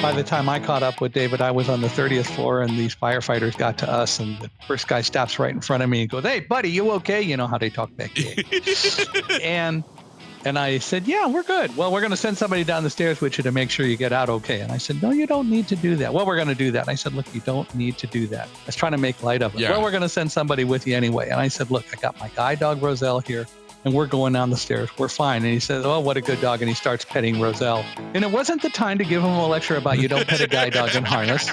By the time I caught up with David, I was on the 30th floor and these firefighters got to us, and the first guy stops right in front of me and goes, "Hey, buddy, you okay?" You know how they talk back to you. And I said, "Yeah, we're good. Well, we're going to send somebody down the stairs with you to make sure you get out okay." And I said, "No, you don't need to do that." "Well, we're going to do that." And I said, "Look, you don't need to do that." I was trying to make light of it. Yeah. "Well, we're going to send somebody with you anyway." And I said, "Look, I got my guide dog Roselle here, and we're going down the stairs. We're fine." And he says, "Oh, what a good dog." And he starts petting Roselle. And it wasn't the time to give him a lecture about you don't pet a guide dog in harness.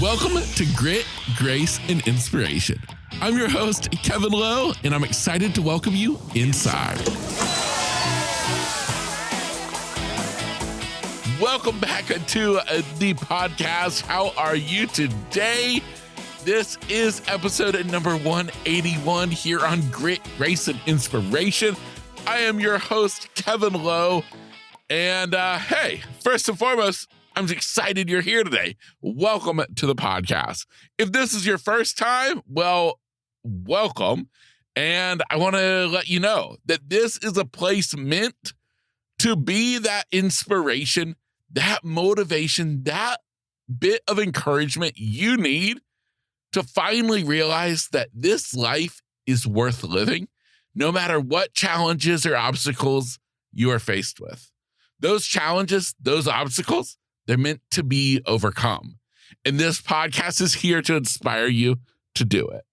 Welcome to Grit, Grace, and Inspiration. I'm your host, Kevin Lowe, and I'm excited to welcome you inside. Welcome back to the podcast. How are you today? This is episode number 181 here on Grit, Grace, and Inspiration. I am your host, Kevin Lowe. And hey, first and foremost, I'm excited you're here today. Welcome to the podcast. If this is your first time, well, welcome. And I want to let you know that this is a place meant to be that inspiration, that motivation, that bit of encouragement you need to finally realize that this life is worth living, no matter what challenges or obstacles you are faced with. Those challenges, those obstacles, they're meant to be overcome. And this podcast is here to inspire you to do it.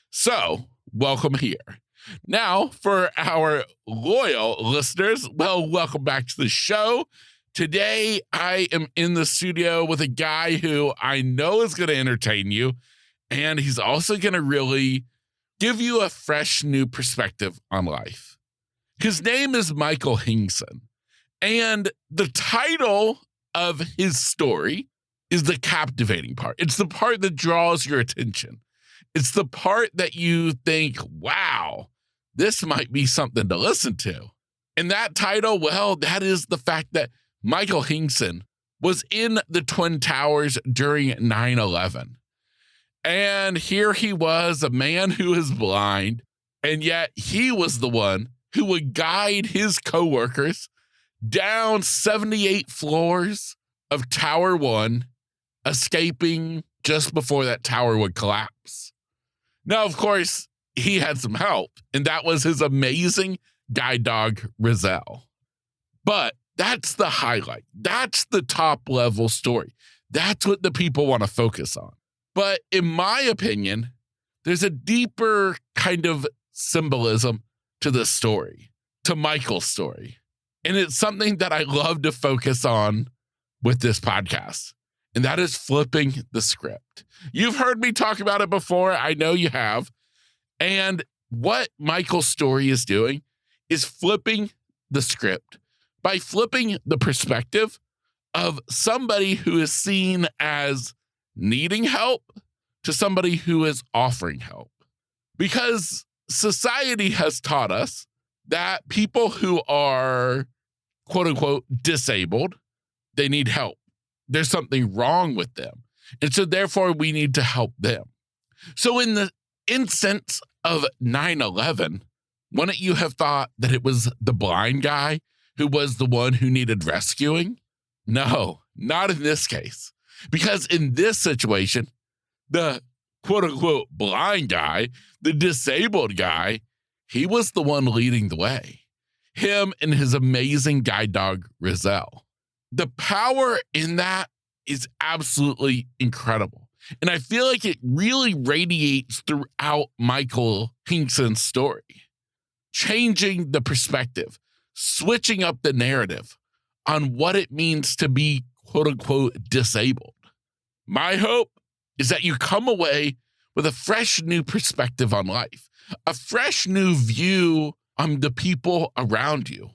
So, welcome here. Now, for our loyal listeners, well, welcome back to the show. Today, I am in the studio with a guy who I know is going to entertain you, and he's also going to really give you a fresh new perspective on life. His name is Michael Hingson, and the title of his story is the captivating part. It's the part that draws your attention. It's the part that you think, wow, this might be something to listen to. And that title, well, that is the fact that Michael Hingson was in the Twin Towers during 9/11. And here he was, a man who is blind, and yet he was the one who would guide his coworkers down 78 floors of Tower 1, escaping just before that tower would collapse. Now, of course, he had some help, and that was his amazing guide dog, Roselle. But that's the highlight. That's the top level story. That's what the people want to focus on. But in my opinion, there's a deeper kind of symbolism to this story, to Michael's story. And it's something that I love to focus on with this podcast, and that is flipping the script. You've heard me talk about it before. I know you have. And what Michael's story is doing is flipping the script by flipping the perspective of somebody who is seen as needing help to somebody who is offering help. Because society has taught us that people who are quote unquote disabled, they need help. There's something wrong with them. And so therefore we need to help them. So in the instance of 9/11, wouldn't you have thought that it was the blind guy who was the one who needed rescuing? No, not in this case. Because in this situation, the quote unquote blind guy, the disabled guy, he was the one leading the way. Him and his amazing guide dog, Roselle. The power in that is absolutely incredible. And I feel like it really radiates throughout Michael Hingson's story. Changing the perspective, switching up the narrative on what it means to be quote unquote disabled. My hope is that you come away with a fresh new perspective on life, a fresh new view on the people around you.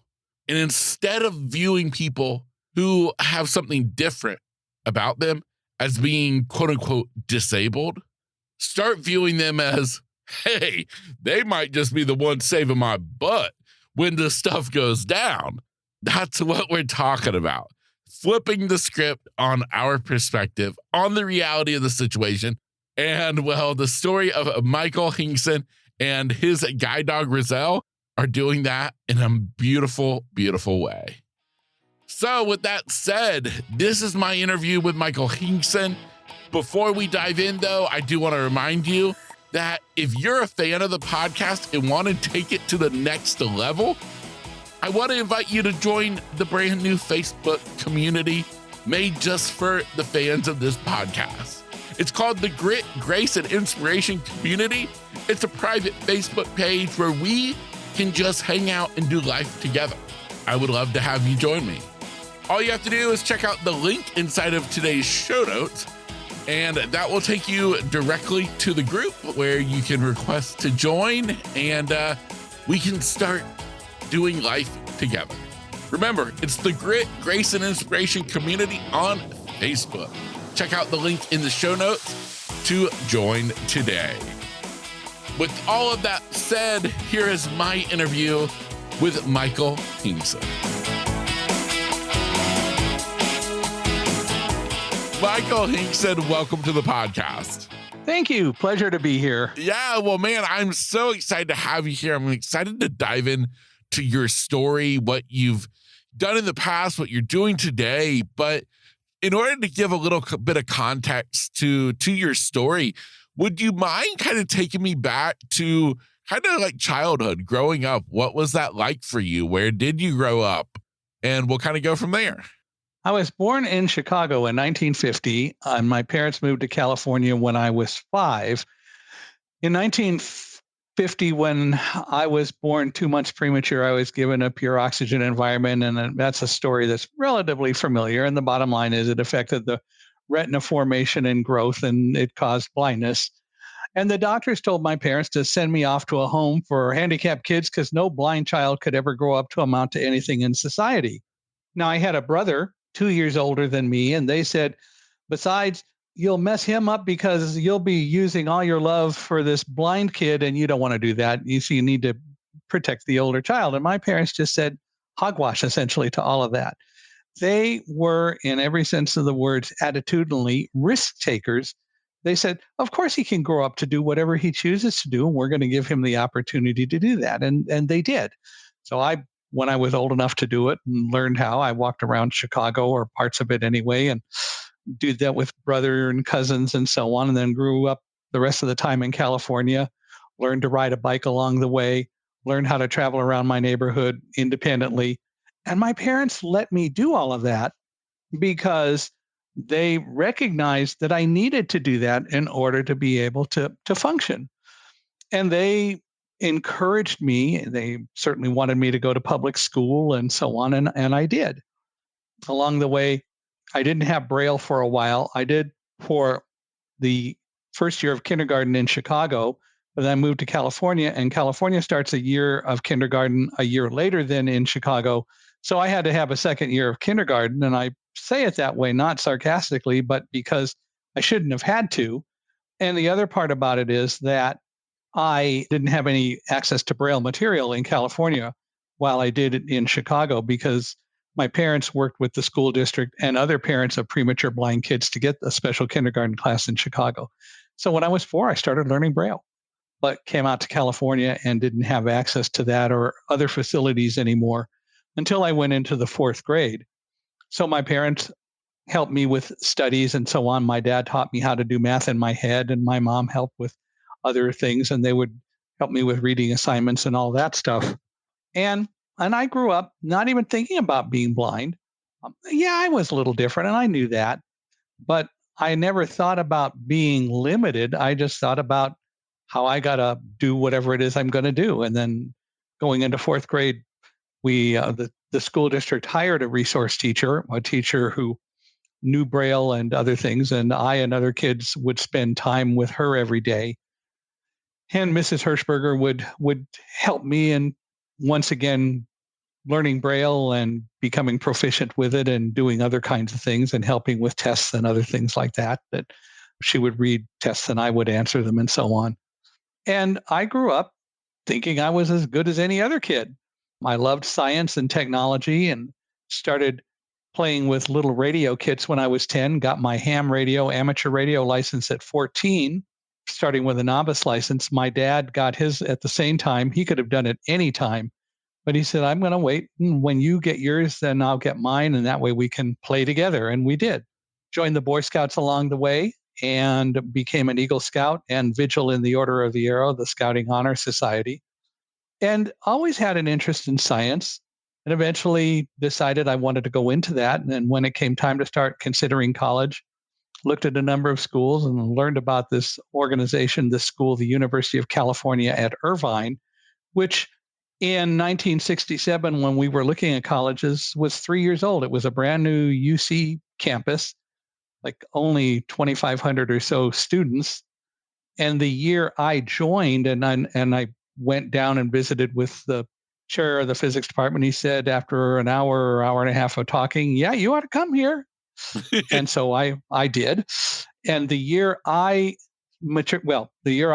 And instead of viewing people who have something different about them as being quote unquote disabled, start viewing them as, hey, they might just be the one saving my butt when the stuff goes down. That's what we're talking about. Flipping the script on our perspective, on the reality of the situation. And well, the story of Michael Hingson and his guide dog Roselle are doing that in a beautiful, beautiful way. So with that said, this is my interview with Michael Hingson. Before we dive in, though, I do want to remind you that if you're a fan of the podcast and want to take it to the next level, I want to invite you to join the brand new Facebook community made just for the fans of this podcast. It's called the Grit, Grace, and Inspiration Community. It's a private Facebook page where we can just hang out and do life together. I would love to have you join me. All you have to do is check out the link inside of today's show notes, and that will take you directly to the group where you can request to join, and we can start doing life together. Remember, it's the Grit, Grace, and Inspiration Community on Facebook. Check out the link in the show notes to join today. With all of that said, here is my interview with Michael Hingson. Michael Hingson, welcome to the podcast. Thank you. Pleasure to be here. Yeah, well, man, I'm so excited to have you here. I'm excited to dive in to your story, what you've done in the past, what you're doing today. But in order to give a little bit of context to your story, would you mind kind of taking me back to kind of like childhood, growing up? What was that like for you? Where did you grow up? And we'll kind of go from there. I was born in Chicago in 1950, and my parents moved to California when I was 5. In 1950, when I was born 2 months premature, I was given a pure oxygen environment, and that's a story that's relatively familiar. And the bottom line is it affected the retina formation and growth, and it caused blindness. And the doctors told my parents to send me off to a home for handicapped kids because no blind child could ever grow up to amount to anything in society. Now, I had a brother 2 years older than me, and they said, besides, you'll mess him up because you'll be using all your love for this blind kid, and you don't want to do that. You need to protect the older child. And my parents just said hogwash, essentially, to all of that. They were, in every sense of the words, attitudinally risk takers. They said, of course he can grow up to do whatever he chooses to do, and we're going to give him the opportunity to do that. And they did. So when I was old enough to do it and learned how, I walked around Chicago, or parts of it anyway, and did that with brother and cousins and so on, and then grew up the rest of the time in California, learned to ride a bike along the way, learned how to travel around my neighborhood independently. And my parents let me do all of that because they recognized that I needed to do that in order to be able to function. And they encouraged me. They certainly wanted me to go to public school and so on, and I did. Along the way, I didn't have Braille for a while. I did for the first year of kindergarten in Chicago, but then I moved to California, and California starts a year of kindergarten a year later than in Chicago. So I had to have a second year of kindergarten, and I say it that way, not sarcastically, but because I shouldn't have had to. And the other part about it is that I didn't have any access to Braille material in California while I did it in Chicago, because my parents worked with the school district and other parents of premature blind kids to get a special kindergarten class in Chicago. So when I was 4, I started learning Braille, but came out to California and didn't have access to that or other facilities anymore until I went into the 4th grade. So my parents helped me with studies and so on. My dad taught me how to do math in my head, and my mom helped with other things, and they would help me with reading assignments and all that stuff. And I grew up not even thinking about being blind. Yeah, I was a little different, and I knew that, but I never thought about being limited. I just thought about how I got to do whatever it is I'm going to do. And then going into 4th grade, the school district hired a resource teacher, a teacher who knew Braille and other things, and I and other kids would spend time with her every day. And Mrs. Hirschberger would help me in, once again, learning Braille and becoming proficient with it and doing other kinds of things and helping with tests and other things like that she would read tests and I would answer them and so on. And I grew up thinking I was as good as any other kid. I loved science and technology and started playing with little radio kits when I was 10, got my ham radio, amateur radio license at 14, starting with a novice license. My dad got his at the same time. He could have done it any time, But he said, I'm going to wait. And when you get yours, then I'll get mine. And that way we can play together. And we did. Joined the Boy Scouts along the way and became an Eagle Scout and Vigil in the Order of the Arrow, the Scouting Honor Society, and always had an interest in science. And eventually decided I wanted to go into that. And then when it came time to start considering college, looked at a number of schools and learned about this organization, this school, the University of California at Irvine, which in 1967, when we were looking at colleges, was 3 years old. It was a brand new UC campus, like only 2,500 or so students. And the year I joined, and I went down and visited with the chair of the physics department, he said after an hour or hour and a half of talking, yeah, you ought to come here. And so I did. And the year I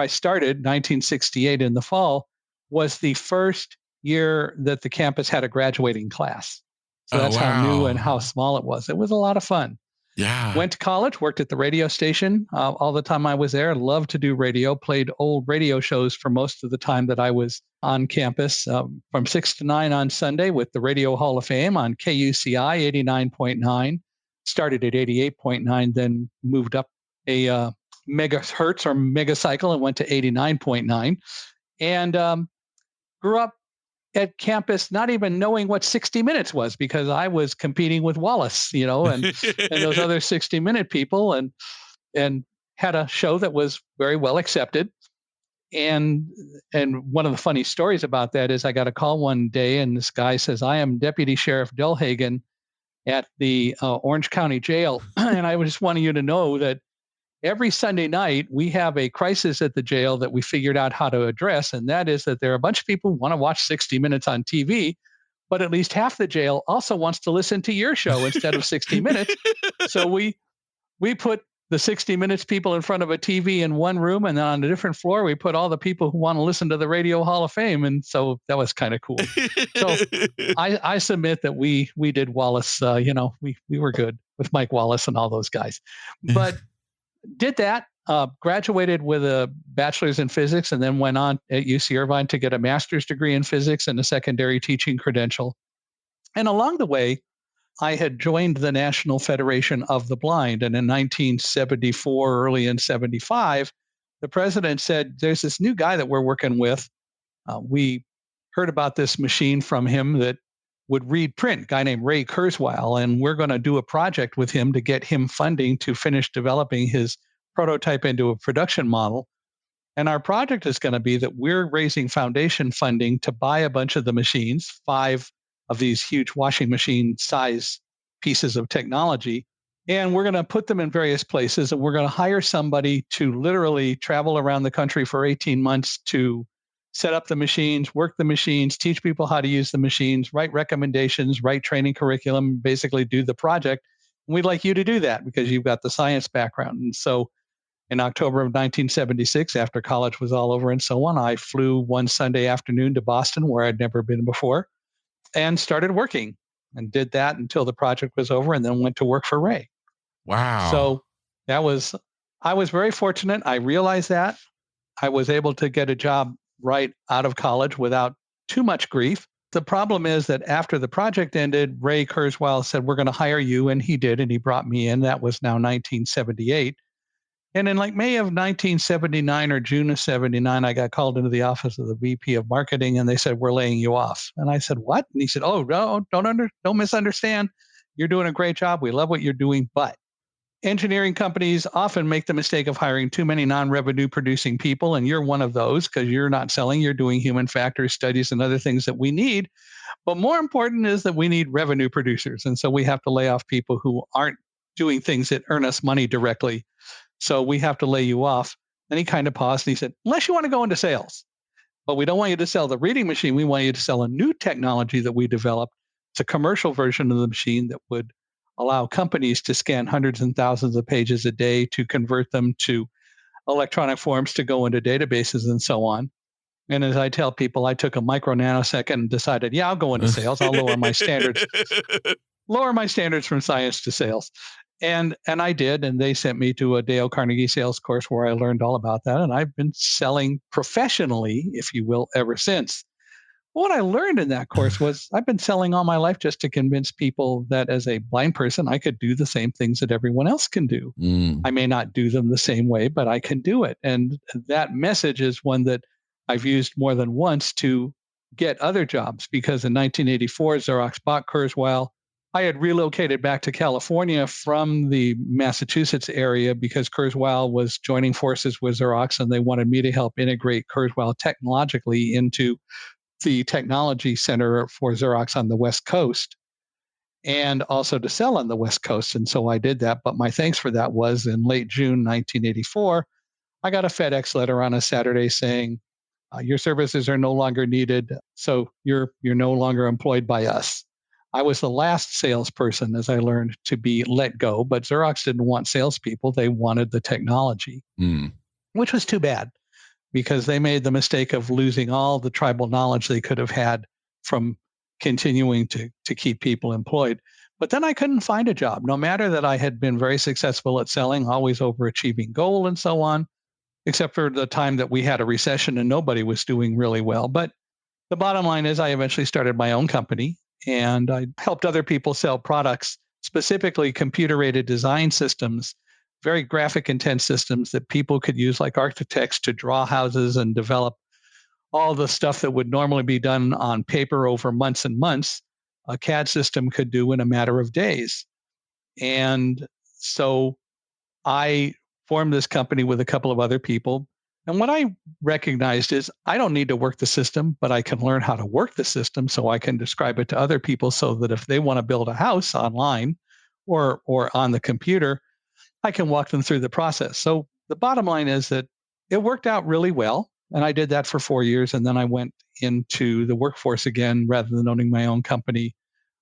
started, 1968 in the fall, was the first year that the campus had a graduating class. So that's how new and how small it was. It was a lot of fun. Yeah. Went to college, worked at the radio station all the time I was there. Loved to do radio, played old radio shows for most of the time that I was on campus, from 6 to 9 on Sunday with the Radio Hall of Fame on KUCI 89.9. Started at 88.9, then moved up a megahertz or megacycle and went to 89.9. And grew up at campus not even knowing what 60 Minutes was, because I was competing with Wallace, and those other 60-minute people, and had a show that was very well accepted. And one of the funny stories about that is I got a call one day and this guy says, I am Deputy Sheriff Delhagen at the Orange County Jail. And I just wanted you to know that every Sunday night, we have a crisis at the jail that we figured out how to address. And that is that there are a bunch of people who want to watch 60 Minutes on TV, but at least half the jail also wants to listen to your show instead of 60 Minutes. So we put the 60 Minutes people in front of a TV in one room, and then on a different floor, we put all the people who want to listen to the Radio Hall of Fame. And so that was kind of cool. So I submit that we did Wallace, we were good with Mike Wallace and all those guys. But did that, graduated with a bachelor's in physics, and then went on at UC Irvine to get a master's degree in physics and a secondary teaching credential. And along the way, I had joined the National Federation of the Blind. And in 1974, early in 75, the president said, there's this new guy that we're working with. We heard about this machine from him that would read print, a guy named Ray Kurzweil, and we're going to do a project with him to get him funding to finish developing his prototype into a production model. And our project is going to be that we're raising foundation funding to buy a bunch of the machines, 5 of these huge washing machine size pieces of technology, and we're going to put them in various places, and we're going to hire somebody to literally travel around the country for 18 months to set up the machines, work the machines, teach people how to use the machines, write recommendations, write training curriculum, basically do the project. And we'd like you to do that because you've got the science background. And so in October of 1976, after college was all over and so on, I flew one Sunday afternoon to Boston, where I'd never been before, and started working, and did that until the project was over, and then went to work for Ray. Wow. So I was very fortunate. I realized that. I was able to get a job right out of college without too much grief. The problem is that after the project ended, Ray Kurzweil said, we're going to hire you. And he did. And he brought me in. That was now 1978. And in like May of 1979 or June of 79, I got called into the office of the VP of marketing, and they said, we're laying you off. And I said, what? And he said, oh, no, don't misunderstand. You're doing a great job. We love what you're doing. But engineering companies often make the mistake of hiring too many non-revenue producing people, and you're one of those because you're not selling, you're doing human factors studies and other things that we need. But more important is that we need revenue producers. And so we have to lay off people who aren't doing things that earn us money directly. So we have to lay you off. Then he kind of paused and he said, unless you want to go into sales, but we don't want you to sell the reading machine. We want you to sell a new technology that we developed. It's a commercial version of the machine that would allow companies to scan hundreds and thousands of pages a day to convert them to electronic forms to go into databases and so on. And as I tell people, I took a micro nanosecond and decided, yeah, I'll go into sales. I'll lower my standards from science to sales. And I did, and they sent me to a Dale Carnegie sales course where I learned all about that. And I've been selling professionally, if you will, ever since. What I learned in that course was I've been selling all my life just to convince people that as a blind person, I could do the same things that everyone else can do. I may not do them the same way, but I can do it. And that message is one that I've used more than once to get other jobs, because in 1984, Xerox bought Kurzweil. I had relocated back to California from the Massachusetts area because Kurzweil was joining forces with Xerox, and they wanted me to help integrate Kurzweil technologically into the technology center for Xerox on the West Coast, and also to sell on the West Coast. And so I did that. But my thanks for that was in late June 1984, I got a FedEx letter on a Saturday saying, your services are no longer needed, so you're no longer employed by us. I was the last salesperson, as I learned, to be let go, but Xerox didn't want salespeople. They wanted the technology, which was too bad, because they made the mistake of losing all the tribal knowledge they could have had from continuing to keep people employed. But then I couldn't find a job, no matter that I had been very successful at selling, always overachieving goal and so on, except for the time that we had a recession and nobody was doing really well. But the bottom line is I eventually started my own company, and I helped other people sell products, specifically computer-aided design systems, very graphic intense systems that people could use like architects to draw houses and develop all the stuff that would normally be done on paper over months and months. A CAD system could do in a matter of days. And so I formed this company with a couple of other people. And what I recognized is I don't need to work the system, but I can learn how to work the system so I can describe it to other people, so that if they want to build a house online or on the computer, I can walk them through the process. So the bottom line is that it worked out really well. And I did that for 4 years. And then I went into the workforce again rather than owning my own company.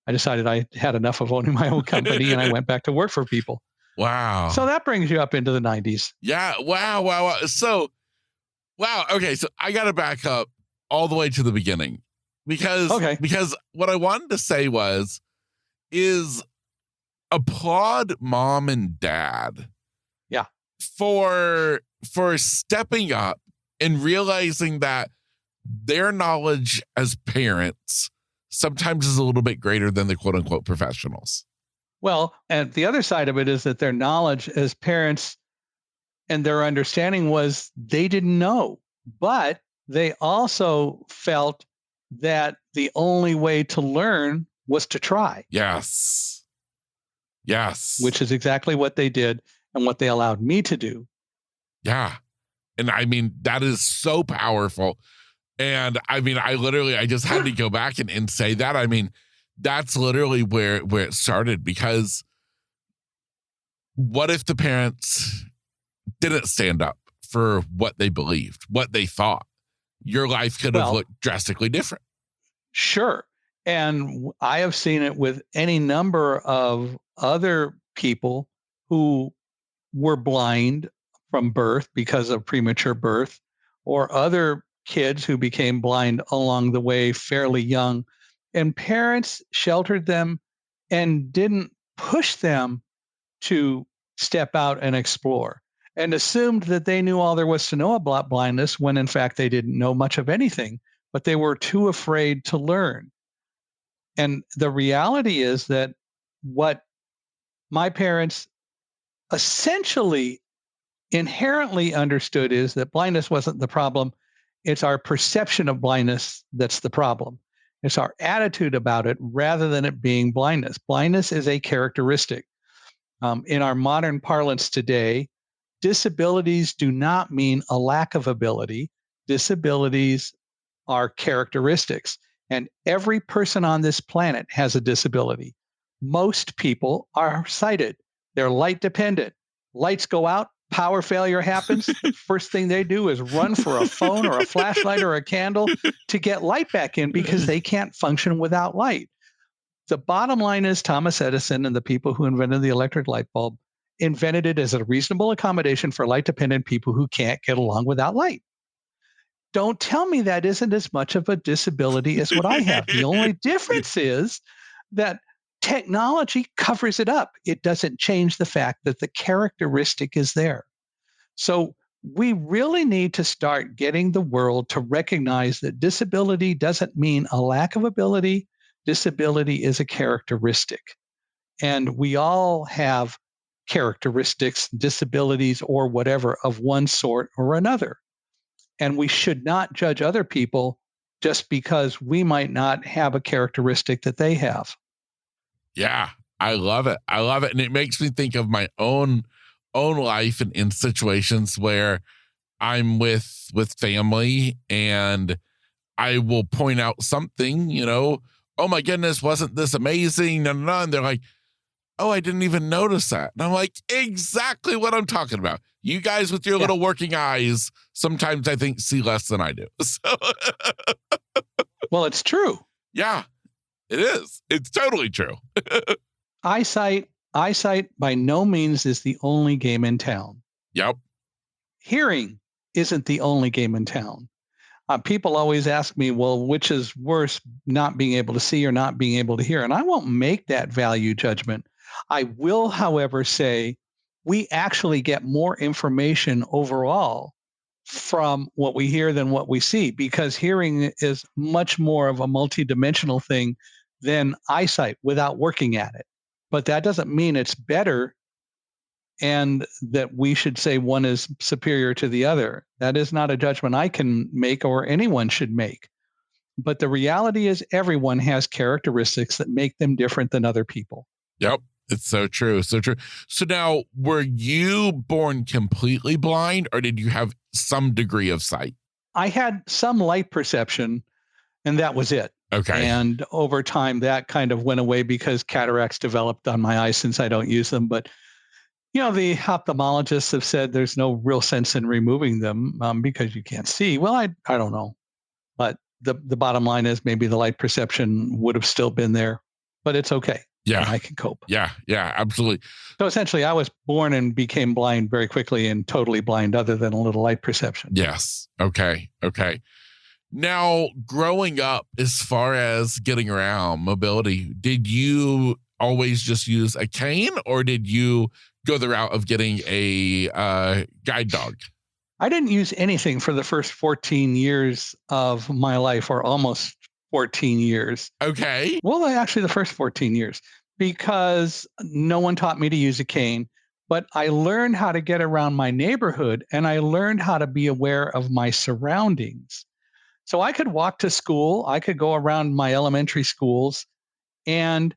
I decided I had enough of owning my own company, and I went back to work for people. Wow. So that brings you up into the 90s. Yeah. Wow. So, wow. Okay. So I got to back up all the way to the beginning, because what I wanted to say is applaud mom and dad. Yeah. For stepping up and realizing that their knowledge as parents sometimes is a little bit greater than the quote unquote professionals. Well, and the other side of it is that their knowledge as parents and their understanding was they didn't know, but they also felt that the only way to learn was to try. Yes. Which is exactly what they did and what they allowed me to do. Yeah. And I mean, that is so powerful. And I mean, I just had to go back and say that. I mean, that's literally where it started, because what if the parents didn't stand up for what they believed, what they thought? Your life could have looked drastically different. Sure. And I have seen it with any number of other people who were blind from birth because of premature birth, or other kids who became blind along the way fairly young, and parents sheltered them and didn't push them to step out and explore, and assumed that they knew all there was to know about blindness, when in fact they didn't know much of anything, but they were too afraid to learn. And the reality is that what my parents essentially inherently understood is that blindness wasn't the problem. It's our perception of blindness that's the problem. It's our attitude about it rather than it being blindness. Blindness is a characteristic. In our modern parlance today, disabilities do not mean a lack of ability. Disabilities are characteristics. And every person on this planet has a disability. Most people are sighted. They're light dependent. Lights go out, power failure happens. The first thing they do is run for a phone or a flashlight or a candle to get light back in, because they can't function without light. The bottom line is Thomas Edison and the people who invented the electric light bulb invented it as a reasonable accommodation for light dependent people who can't get along without light. Don't tell me that isn't as much of a disability as what I have. The only difference is that technology covers it up. It doesn't change the fact that the characteristic is there. So we really need to start getting the world to recognize that disability doesn't mean a lack of ability. Disability is a characteristic. And we all have characteristics, disabilities, or whatever of one sort or another. And we should not judge other people just because we might not have a characteristic that they have. Yeah, I love it. I love it. And it makes me think of my own life and in situations where I'm with family and I will point out something, oh my goodness, wasn't this amazing? No, no, no. And they're like, oh, I didn't even notice that. And I'm like, exactly what I'm talking about. You guys with your little working eyes, sometimes I think see less than I do. So well, it's true. Yeah, it is. It's totally true. Eyesight by no means is the only game in town. Yep. Hearing isn't the only game in town. People always ask me, well, which is worse, not being able to see or not being able to hear? And I won't make that value judgment. I will, however, say we actually get more information overall from what we hear than what we see, because hearing is much more of a multidimensional thing than eyesight without working at it. But that doesn't mean it's better and that we should say one is superior to the other. That is not a judgment I can make or anyone should make. But the reality is everyone has characteristics that make them different than other people. Yep. It's so true. So true. So now, were you born completely blind or did you have some degree of sight? I had some light perception and that was it. Okay. And over time that kind of went away because cataracts developed on my eyes since I don't use them. But the ophthalmologists have said there's no real sense in removing them because you can't see. Well, I don't know. But the bottom line is maybe the light perception would have still been there, but it's okay. Yeah. And I can cope. Yeah, absolutely. So essentially, I was born and became blind very quickly and totally blind other than a little light perception. Yes. Okay. Now, growing up, as far as getting around, mobility, did you always just use a cane or did you go the route of getting a guide dog? I didn't use anything for the first 14 years of my life, or almost 14 years. Okay. Well, actually the first 14 years, because no one taught me to use a cane, but I learned how to get around my neighborhood and I learned how to be aware of my surroundings. So I could walk to school, I could go around my elementary schools and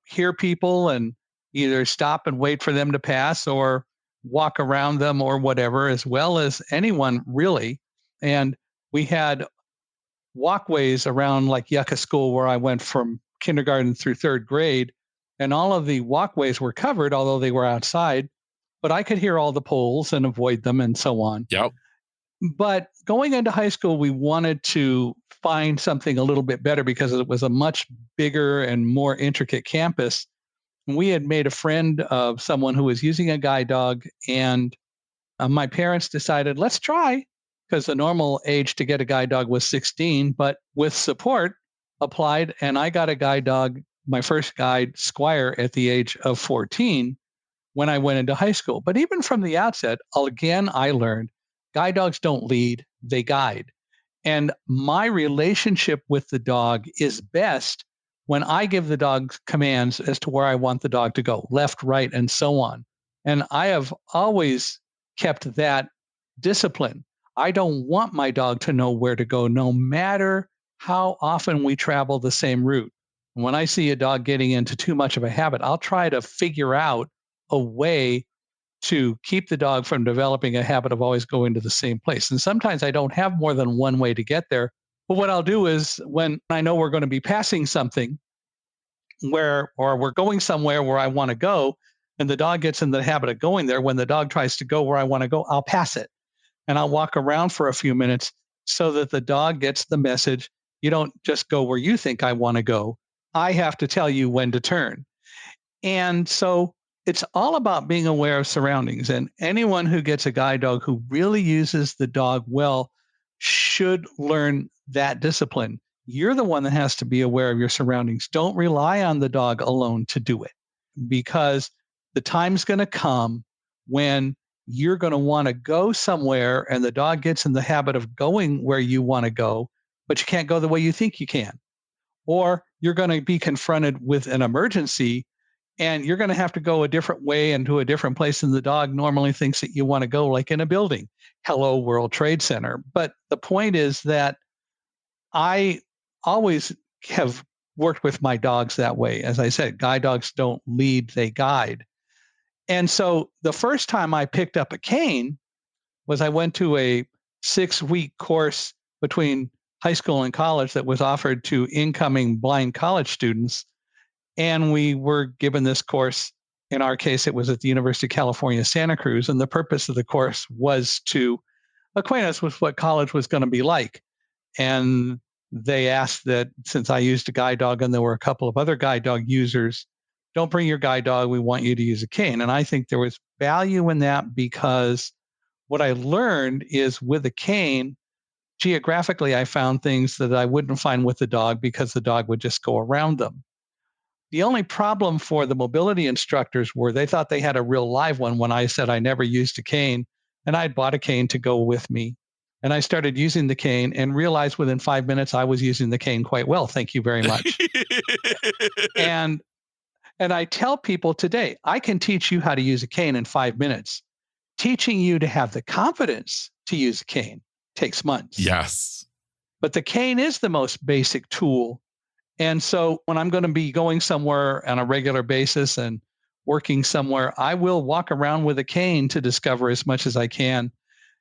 hear people and either stop and wait for them to pass or walk around them or whatever, as well as anyone really. And we had walkways around like Yucca School where I went from kindergarten through third grade, and all of the walkways were covered, although they were outside, but I could hear all the poles and avoid them and so on. Yep. But going into high school, we wanted to find something a little bit better because it was a much bigger and more intricate campus. We had made a friend of someone who was using a guide dog, and my parents decided, let's try, because the normal age to get a guide dog was 16, but with support applied, and I got a guide dog, my first guide, Squire, at the age of 14 when I went into high school. But even from the outset, again, I learned guide dogs don't lead, they guide. And my relationship with the dog is best when I give the dog commands as to where I want the dog to go, left, right, and so on. And I have always kept that discipline. I don't want my dog to know where to go, no matter how often we travel the same route. When I see a dog getting into too much of a habit, I'll try to figure out a way to keep the dog from developing a habit of always going to the same place. And sometimes I don't have more than one way to get there. But what I'll do is when I know we're going to be passing something or we're going somewhere where I want to go, and the dog gets in the habit of going there, when the dog tries to go where I want to go, I'll pass it. And I'll walk around for a few minutes so that the dog gets the message. You don't just go where you think I want to go. I have to tell you when to turn. And so it's all about being aware of surroundings. And anyone who gets a guide dog who really uses the dog well should learn that discipline. You're the one that has to be aware of your surroundings. Don't rely on the dog alone to do it, because the time's going to come when you're going to want to go somewhere and the dog gets in the habit of going where you want to go, but you can't go the way you think you can. Or you're going to be confronted with an emergency and you're going to have to go a different way and to a different place than the dog normally thinks that you want to go, like in a building. Hello, World Trade Center. But the point is that I always have worked with my dogs that way. As I said, guide dogs don't lead, they guide. And so the first time I picked up a cane was I went to a 6-week course between high school and college that was offered to incoming blind college students. And we were given this course. In our case, it was at the University of California, Santa Cruz. And the purpose of the course was to acquaint us with what college was going to be like. And they asked that since I used a guide dog and there were a couple of other guide dog users, don't bring your guide dog. We want you to use a cane. And I think there was value in that because what I learned is with a cane, geographically, I found things that I wouldn't find with the dog because the dog would just go around them. The only problem for the mobility instructors were they thought they had a real live one when I said I never used a cane, and I had bought a cane to go with me. And I started using the cane and realized within 5 minutes I was using the cane quite well. Thank you very much. and I tell people today, I can teach you how to use a cane in 5 minutes. Teaching you to have the confidence to use a cane takes months. Yes. But the cane is the most basic tool. And so when I'm going to be going somewhere on a regular basis and working somewhere, I will walk around with a cane to discover as much as I can.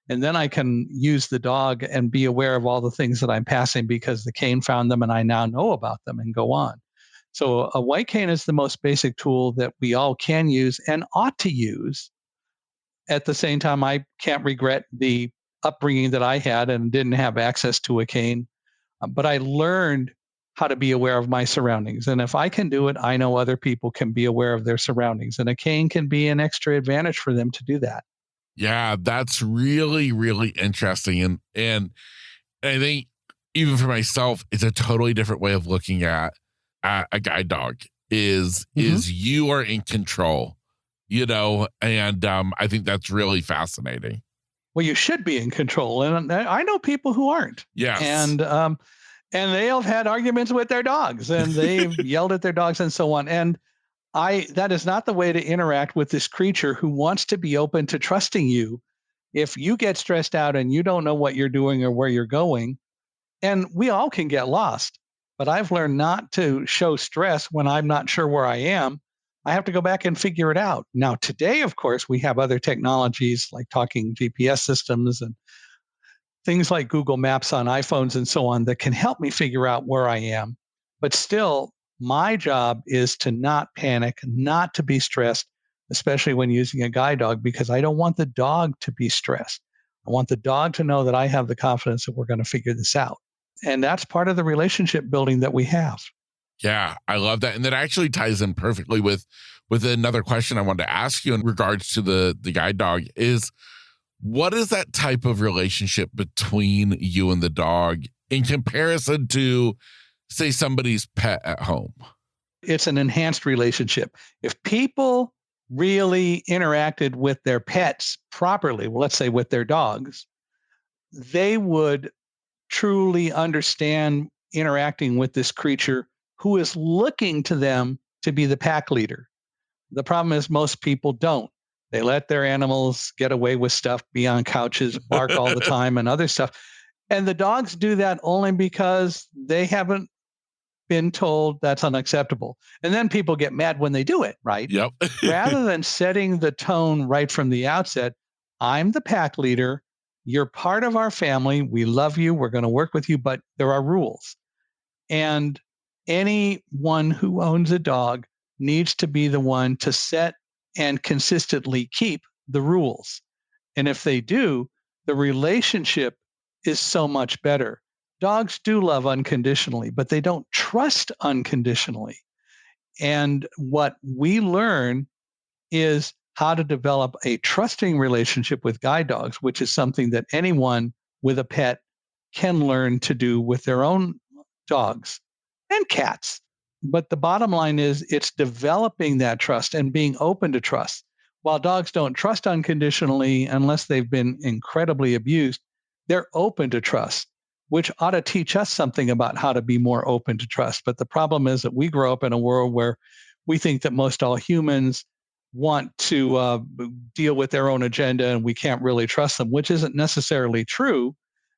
And then I can use the dog and be aware of all the things that I'm passing because the cane found them and I now know about them and go on. So a white cane is the most basic tool that we all can use and ought to use. At the same time, I can't regret the upbringing that I had and didn't have access to a cane. But I learned how to be aware of my surroundings. And if I can do it, I know other people can be aware of their surroundings. And a cane can be an extra advantage for them to do that. Yeah, that's really, really interesting. And I think even for myself, it's a totally different way of looking at a guide dog is you are in control, and I think that's really fascinating. Well, you should be in control. And I know people who aren't. Yes. And they have had arguments with their dogs and they've yelled at their dogs and so on. And that is not the way to interact with this creature who wants to be open to trusting you. If you get stressed out and you don't know what you're doing or where you're going, and we all can get lost, but I've learned not to show stress when I'm not sure where I am. I have to go back and figure it out. Now, today, of course, we have other technologies like talking GPS systems and things like Google Maps on iPhones and so on that can help me figure out where I am. But still, my job is to not panic, not to be stressed, especially when using a guide dog, because I don't want the dog to be stressed. I want the dog to know that I have the confidence that we're going to figure this out. And that's part of the relationship building that we have. Yeah, I love that. And that actually ties in perfectly with another question I wanted to ask you in regards to the guide dog is, what is that type of relationship between you and the dog in comparison to, say, somebody's pet at home? It's an enhanced relationship. If people really interacted with their pets properly, well, let's say with their dogs, they would truly understand interacting with this creature who is looking to them to be the pack leader. The problem is most people don't. They let their animals get away with stuff, be on couches, bark all the time and other stuff. And the dogs do that only because they haven't been told that's unacceptable. And then people get mad when they do it, right? Yep. Rather than setting the tone right from the outset, I'm the pack leader. You're part of our family. We love you. We're going to work with you, but there are rules. And anyone who owns a dog needs to be the one to set and consistently keep the rules. And if they do, the relationship is so much better. Dogs do love unconditionally, but they don't trust unconditionally. And what we learn is how to develop a trusting relationship with guide dogs, which is something that anyone with a pet can learn to do with their own dogs and cats. But the bottom line is it's developing that trust and being open to trust. while dogs don't trust unconditionally unless they've been incredibly abused, they're open to trust, which ought to teach us something about how to be more open to trust. But the problem is that we grow up in a world where we think that most all humans want to deal with their own agenda and we can't really trust them, which isn't necessarily true.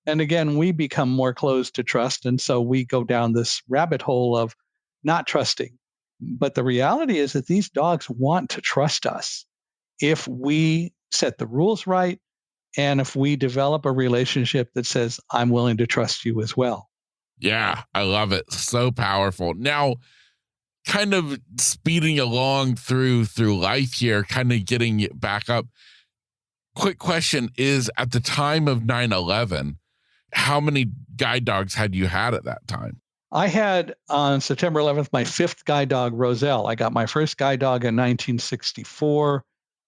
And again, we become more closed to trust. And so we go down this rabbit hole of not trusting. But the reality is that these dogs want to trust us if we set the rules right and if we develop a relationship that says, I'm willing to trust you as well. Yeah, I love it. So powerful. Now, kind of speeding along through life here, kind of getting it back up. Quick question is, at the time of 9/11, how many guide dogs had you had at that time? I had on September 11th my fifth guide dog, Roselle. I got my first guide dog in 1964,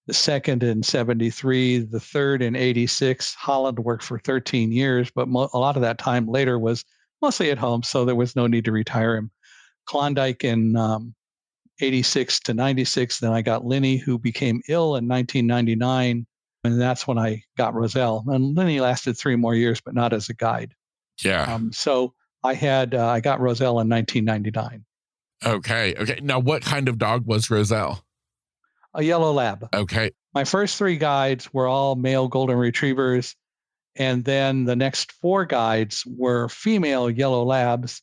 the second in 73, the third in 86. Holland worked for 13 years, but a lot of that time later was mostly at home, so there was no need to retire him. Klondike in 86 to 96. Then I got Linny, who became ill in 1999, and that's when I got Roselle. And Linny lasted 3 more years, but not as a guide. Yeah. So I got Roselle in 1999. Okay. Now, what kind of dog was Roselle? A yellow lab. Okay. My first 3 guides were all male golden retrievers. And then the next 4 guides were female yellow labs.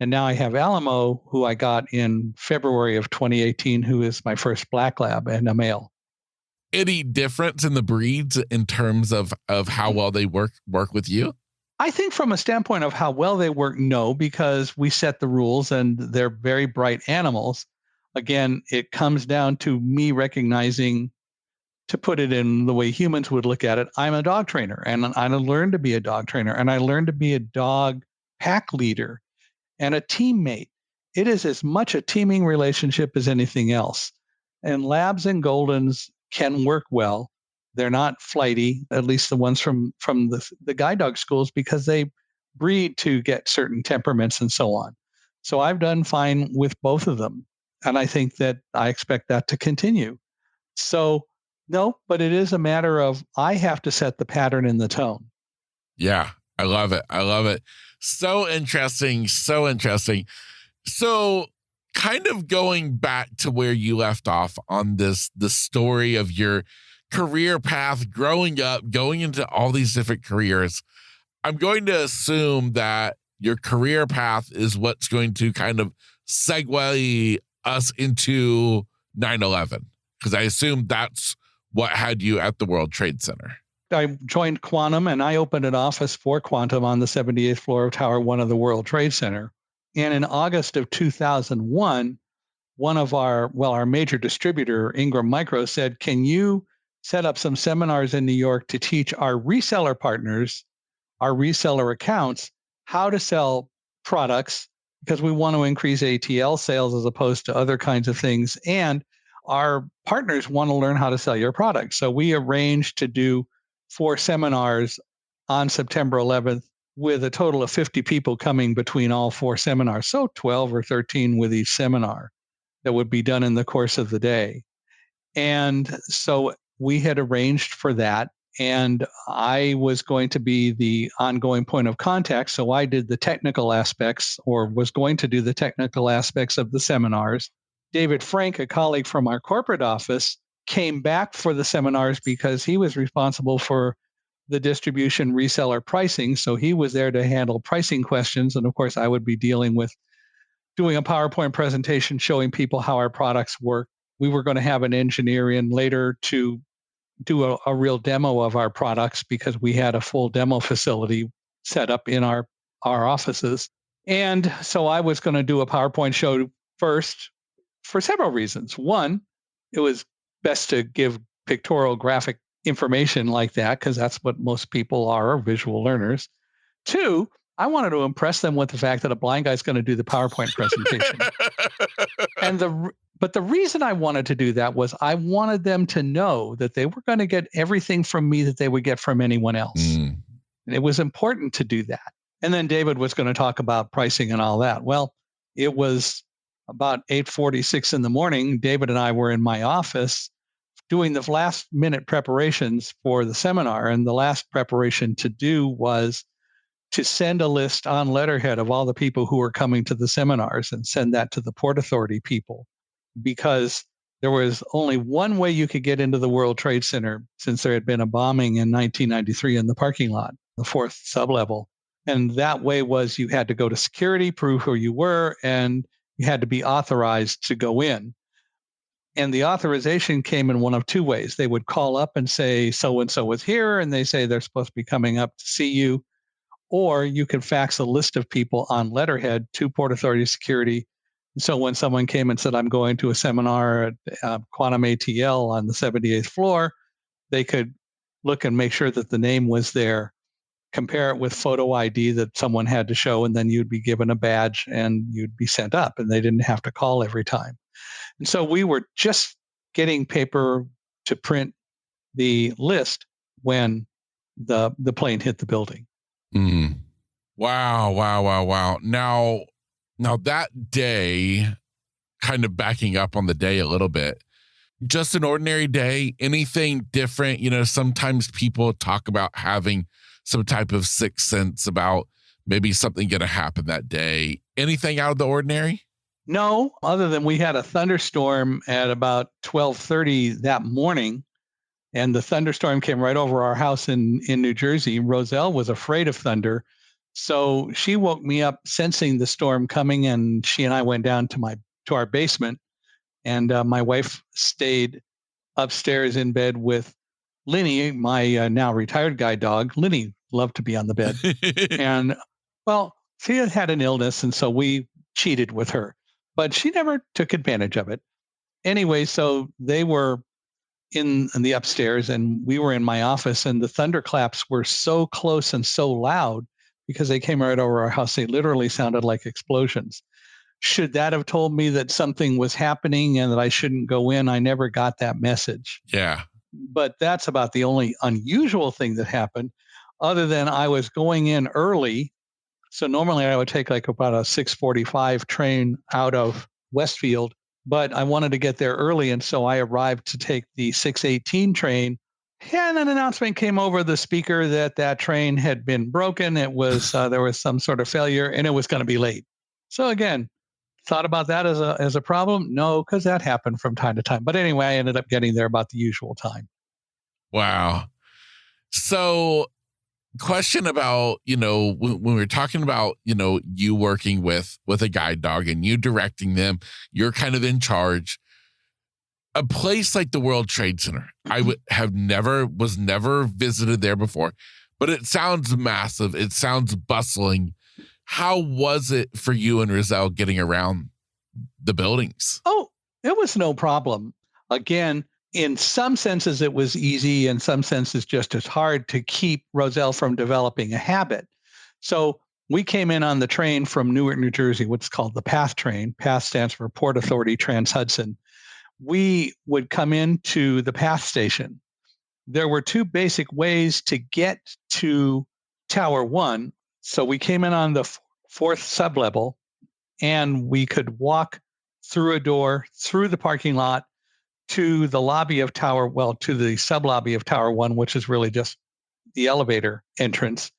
And now I have Alamo, who I got in February of 2018, who is my first black lab and a male. Any difference in the breeds in terms of how well they work with you? I think from a standpoint of how well they work, no, because we set the rules and they're very bright animals. Again, it comes down to me recognizing, to put it in the way humans would look at it, I'm a dog trainer and I learned to be a dog trainer and I learned to be a dog pack leader and a teammate. It is as much a teaming relationship as anything else. And labs and goldens can work well. They're not flighty, at least the ones from the guide dog schools, because they breed to get certain temperaments and so on. So I've done fine with both of them. And I think that I expect that to continue. So no, but it is a matter of I have to set the pattern and the tone. Yeah, I love it. So interesting. So kind of going back to where you left off on the story of your career path, growing up, going into all these different careers, I'm going to assume that your career path is what's going to kind of segue us into 9/11, because I assume that's what had you at the World Trade Center. I joined Quantum and I opened an office for Quantum on the 78th floor of Tower 1 of the World Trade Center. And in August of 2001, one of our major distributor, Ingram Micro, said, can you set up some seminars in New York to teach our reseller partners, our reseller accounts, how to sell products, because we want to increase ATL sales as opposed to other kinds of things. And our partners want to learn how to sell your product. So we arranged to do 4 seminars on September 11th with a total of 50 people coming between all 4 seminars. So 12 or 13 with each seminar that would be done in the course of the day. And so we had arranged for that. And I was going to be the ongoing point of contact. So I did the technical aspects, or was going to do the technical aspects of the seminars. David Frank, a colleague from our corporate office, came back for the seminars because he was responsible for the distribution reseller pricing. So he was there to handle pricing questions. And of course, I would be dealing with doing a PowerPoint presentation showing people how our products work. We were going to have an engineer in later to do a real demo of our products because we had a full demo facility set up in our offices. And so I was going to do a PowerPoint show first for several reasons. One, it was best to give pictorial graphic information like that because that's what most people are visual learners. 2, I wanted to impress them with the fact that a blind guy's going to do the PowerPoint presentation. But the reason I wanted to do that was I wanted them to know that they were going to get everything from me that they would get from anyone else. And it was important to do that. And then David was going to talk about pricing and all that. Well, it was about 8:46 in the morning. David and I were in my office doing the last minute preparations for the seminar. And the last preparation to do was to send a list on letterhead of all the people who were coming to the seminars and send that to the Port Authority people, because there was only one way you could get into the World Trade Center since there had been a bombing in 1993 in the parking lot, the fourth sublevel. And that way was you had to go to security, prove who you were, and you had to be authorized to go in. And the authorization came in one of two ways. They would call up and say, so-and-so was here, and they say they're supposed to be coming up to see you. Or you could fax a list of people on letterhead to Port Authority Security. So when someone came and said, I'm going to a seminar at Quantum ATL on the 78th floor, they could look and make sure that the name was there, compare it with photo ID that someone had to show, and then you'd be given a badge and you'd be sent up, and they didn't have to call every time. And so we were just getting paper to print the list when the plane hit the building. Mm. Wow. Now that day, kind of backing up on the day a little bit, just an ordinary day, anything different? You know, sometimes people talk about having some type of sixth sense about maybe something going to happen that day. Anything out of the ordinary? No, other than we had a thunderstorm at about 12:30 that morning, and the thunderstorm came right over our house in New Jersey. Roselle was afraid of thunder, so she woke me up sensing the storm coming, and she and I went down to our basement, and my wife stayed upstairs in bed with Linny, my now retired guide dog. Linny loved to be on the bed, and well, she had had an illness, and so we cheated with her, but she never took advantage of it. Anyway, so they were in the upstairs and we were in my office, and the thunderclaps were so close and so loud because they came right over our house. They literally sounded like explosions. Should that have told me that something was happening and that I shouldn't go in? I never got that message. Yeah. But that's about the only unusual thing that happened, other than I was going in early. So normally I would take like about a 6:45 train out of Westfield, but I wanted to get there early, and so I arrived to take the 6:18 train. And an announcement came over the speaker that that train had been broken. It was there was some sort of failure, and it was going to be late. So again, thought about that as a problem? No, because that happened from time to time. But anyway, I ended up getting there about the usual time. Wow. So, question about, you know, when we're talking about, you know, you working with a guide dog and you directing them, you're kind of in charge. A place like the World Trade Center, I was never visited there before, but it sounds massive. It sounds bustling. How was it for you and Roselle getting around the buildings? Oh, it was no problem. Again, in some senses, it was easy. In some senses, just as hard to keep Roselle from developing a habit. So we came in on the train from Newark, New Jersey, what's called the PATH train. PATH stands for Port Authority Trans-Hudson. We would come into the PATH station. There were two basic ways to get to Tower 1. So we came in on the fourth sublevel, and we could walk through a door, through the parking lot, to the lobby of to the sublobby of Tower 1, which is really just the elevator entrance,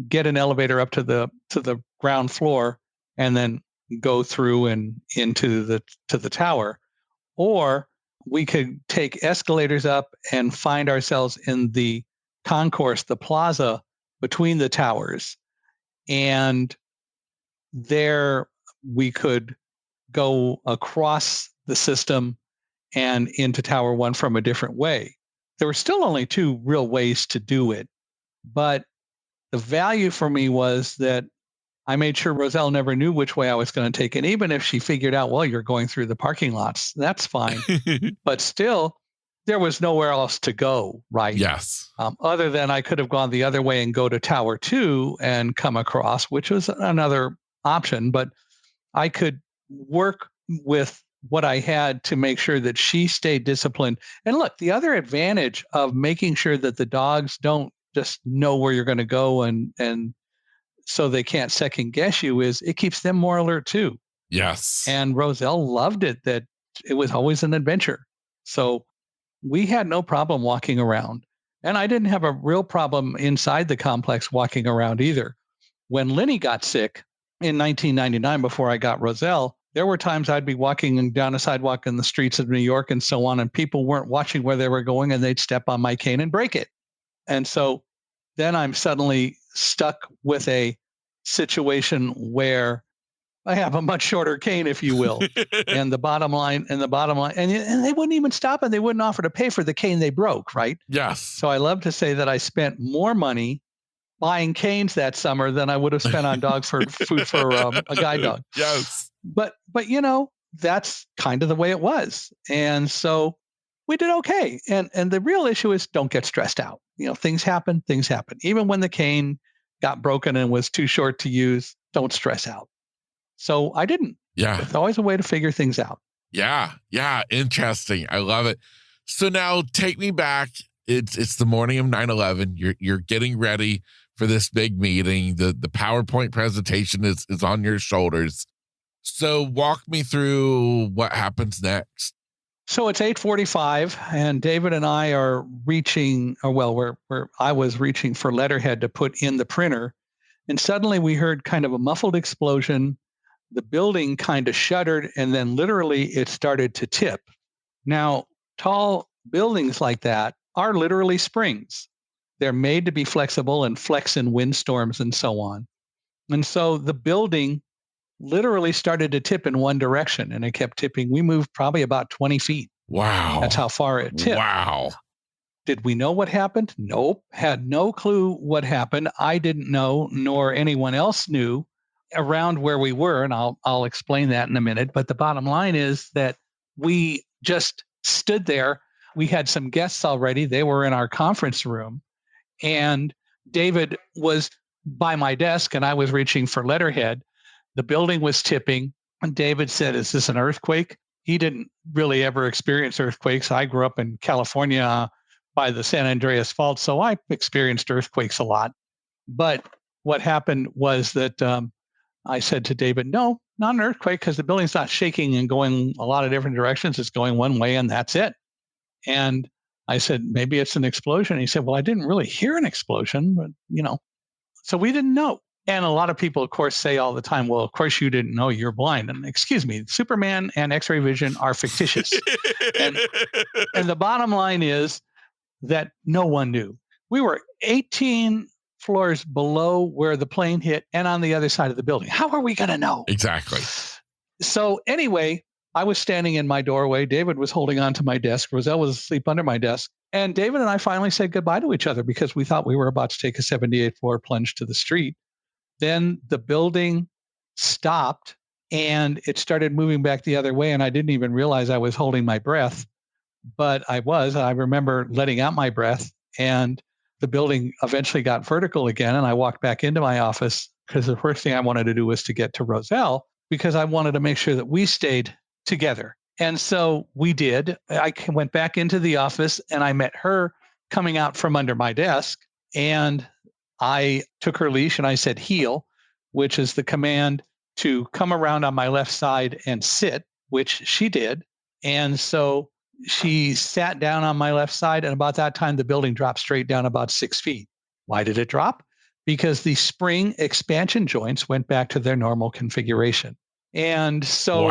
get an elevator up to the ground floor, and then go through and into the tower. Or we could take escalators up and find ourselves in the concourse, the plaza between the towers. And there we could go across the system and into Tower 1 from a different way. There were still only two real ways to do it, but the value for me was that I made sure Roselle never knew which way I was going to take. And even if she figured out, well, you're going through the parking lots, that's fine. But still, there was nowhere else to go, right? Yes. Other than I could have gone the other way and go to Tower 2 and come across, which was another option. But I could work with what I had to make sure that she stayed disciplined. And look, the other advantage of making sure that the dogs don't just know where you're going to go and so they can't second guess you is it keeps them more alert too. Yes. And Roselle loved it, that it was always an adventure. So we had no problem walking around. And I didn't have a real problem inside the complex walking around either. When Lenny got sick in 1999, before I got Roselle, there were times I'd be walking down a sidewalk in the streets of New York and so on, and people weren't watching where they were going and they'd step on my cane and break it. And so then I'm suddenly stuck with a situation where I have a much shorter cane, if you will. And the bottom line, and they wouldn't even stop and they wouldn't offer to pay for the cane they broke, right? Yes. So I love to say that I spent more money buying canes that summer than I would have spent on dog food for a guide dog. Yes. But that's kind of the way it was. And so we did okay. And the real issue is don't get stressed out. Things happen. Even when the cane got broken and was too short to use, don't stress out. So I didn't. Yeah. There's always a way to figure things out. Yeah. Yeah. Interesting. I love it. So now take me back. It's the morning of 9/11. You're getting ready for this big meeting. The PowerPoint presentation is on your shoulders. So walk me through what happens next. So it's 8:45 and David and I are reaching, I was reaching for letterhead to put in the printer. And suddenly we heard kind of a muffled explosion. The building kind of shuddered and then literally it started to tip. Now, tall buildings like that are literally springs. They're made to be flexible and flex in windstorms and so on. And so the building literally started to tip in one direction and it kept tipping. We moved probably about 20 feet. Wow. That's how far it tipped. Wow. Did we know what happened? Nope. Had no clue what happened. I didn't know, nor anyone else knew around where we were. And I'll explain that in a minute. But the bottom line is that we just stood there. We had some guests already. They were in our conference room. And David was by my desk and I was reaching for letterhead. The building was tipping. And David said, "Is this an earthquake?" He didn't really ever experience earthquakes. I grew up in California by the San Andreas Fault, so I experienced earthquakes a lot. But what happened was that I said to David, "No, not an earthquake because the building's not shaking and going a lot of different directions. It's going one way and that's it." And I said, "Maybe it's an explosion." He said, "Well, I didn't really hear an explosion, but so we didn't know." And a lot of people, of course, say all the time, "Well, of course you didn't know, you're blind." And excuse me, Superman and X-ray vision are fictitious. and the bottom line is that no one knew. We were 18 floors below where the plane hit and on the other side of the building. How are we going to know? Exactly. So anyway, I was standing in my doorway. David was holding onto my desk. Roselle was asleep under my desk. And David and I finally said goodbye to each other because we thought we were about to take a 78th floor plunge to the street. Then the building stopped and it started moving back the other way. And I didn't even realize I was holding my breath, but I was. I remember letting out my breath and the building eventually got vertical again. And I walked back into my office because the first thing I wanted to do was to get to Roselle because I wanted to make sure that we stayed together. And so we did. I went back into the office and I met her coming out from under my desk. And I took her leash and I said, "Heel," which is the command to come around on my left side and sit, which she did. And so she sat down on my left side. And about that time, the building dropped straight down about 6 feet. Why did it drop? Because the spring expansion joints went back to their normal configuration. And so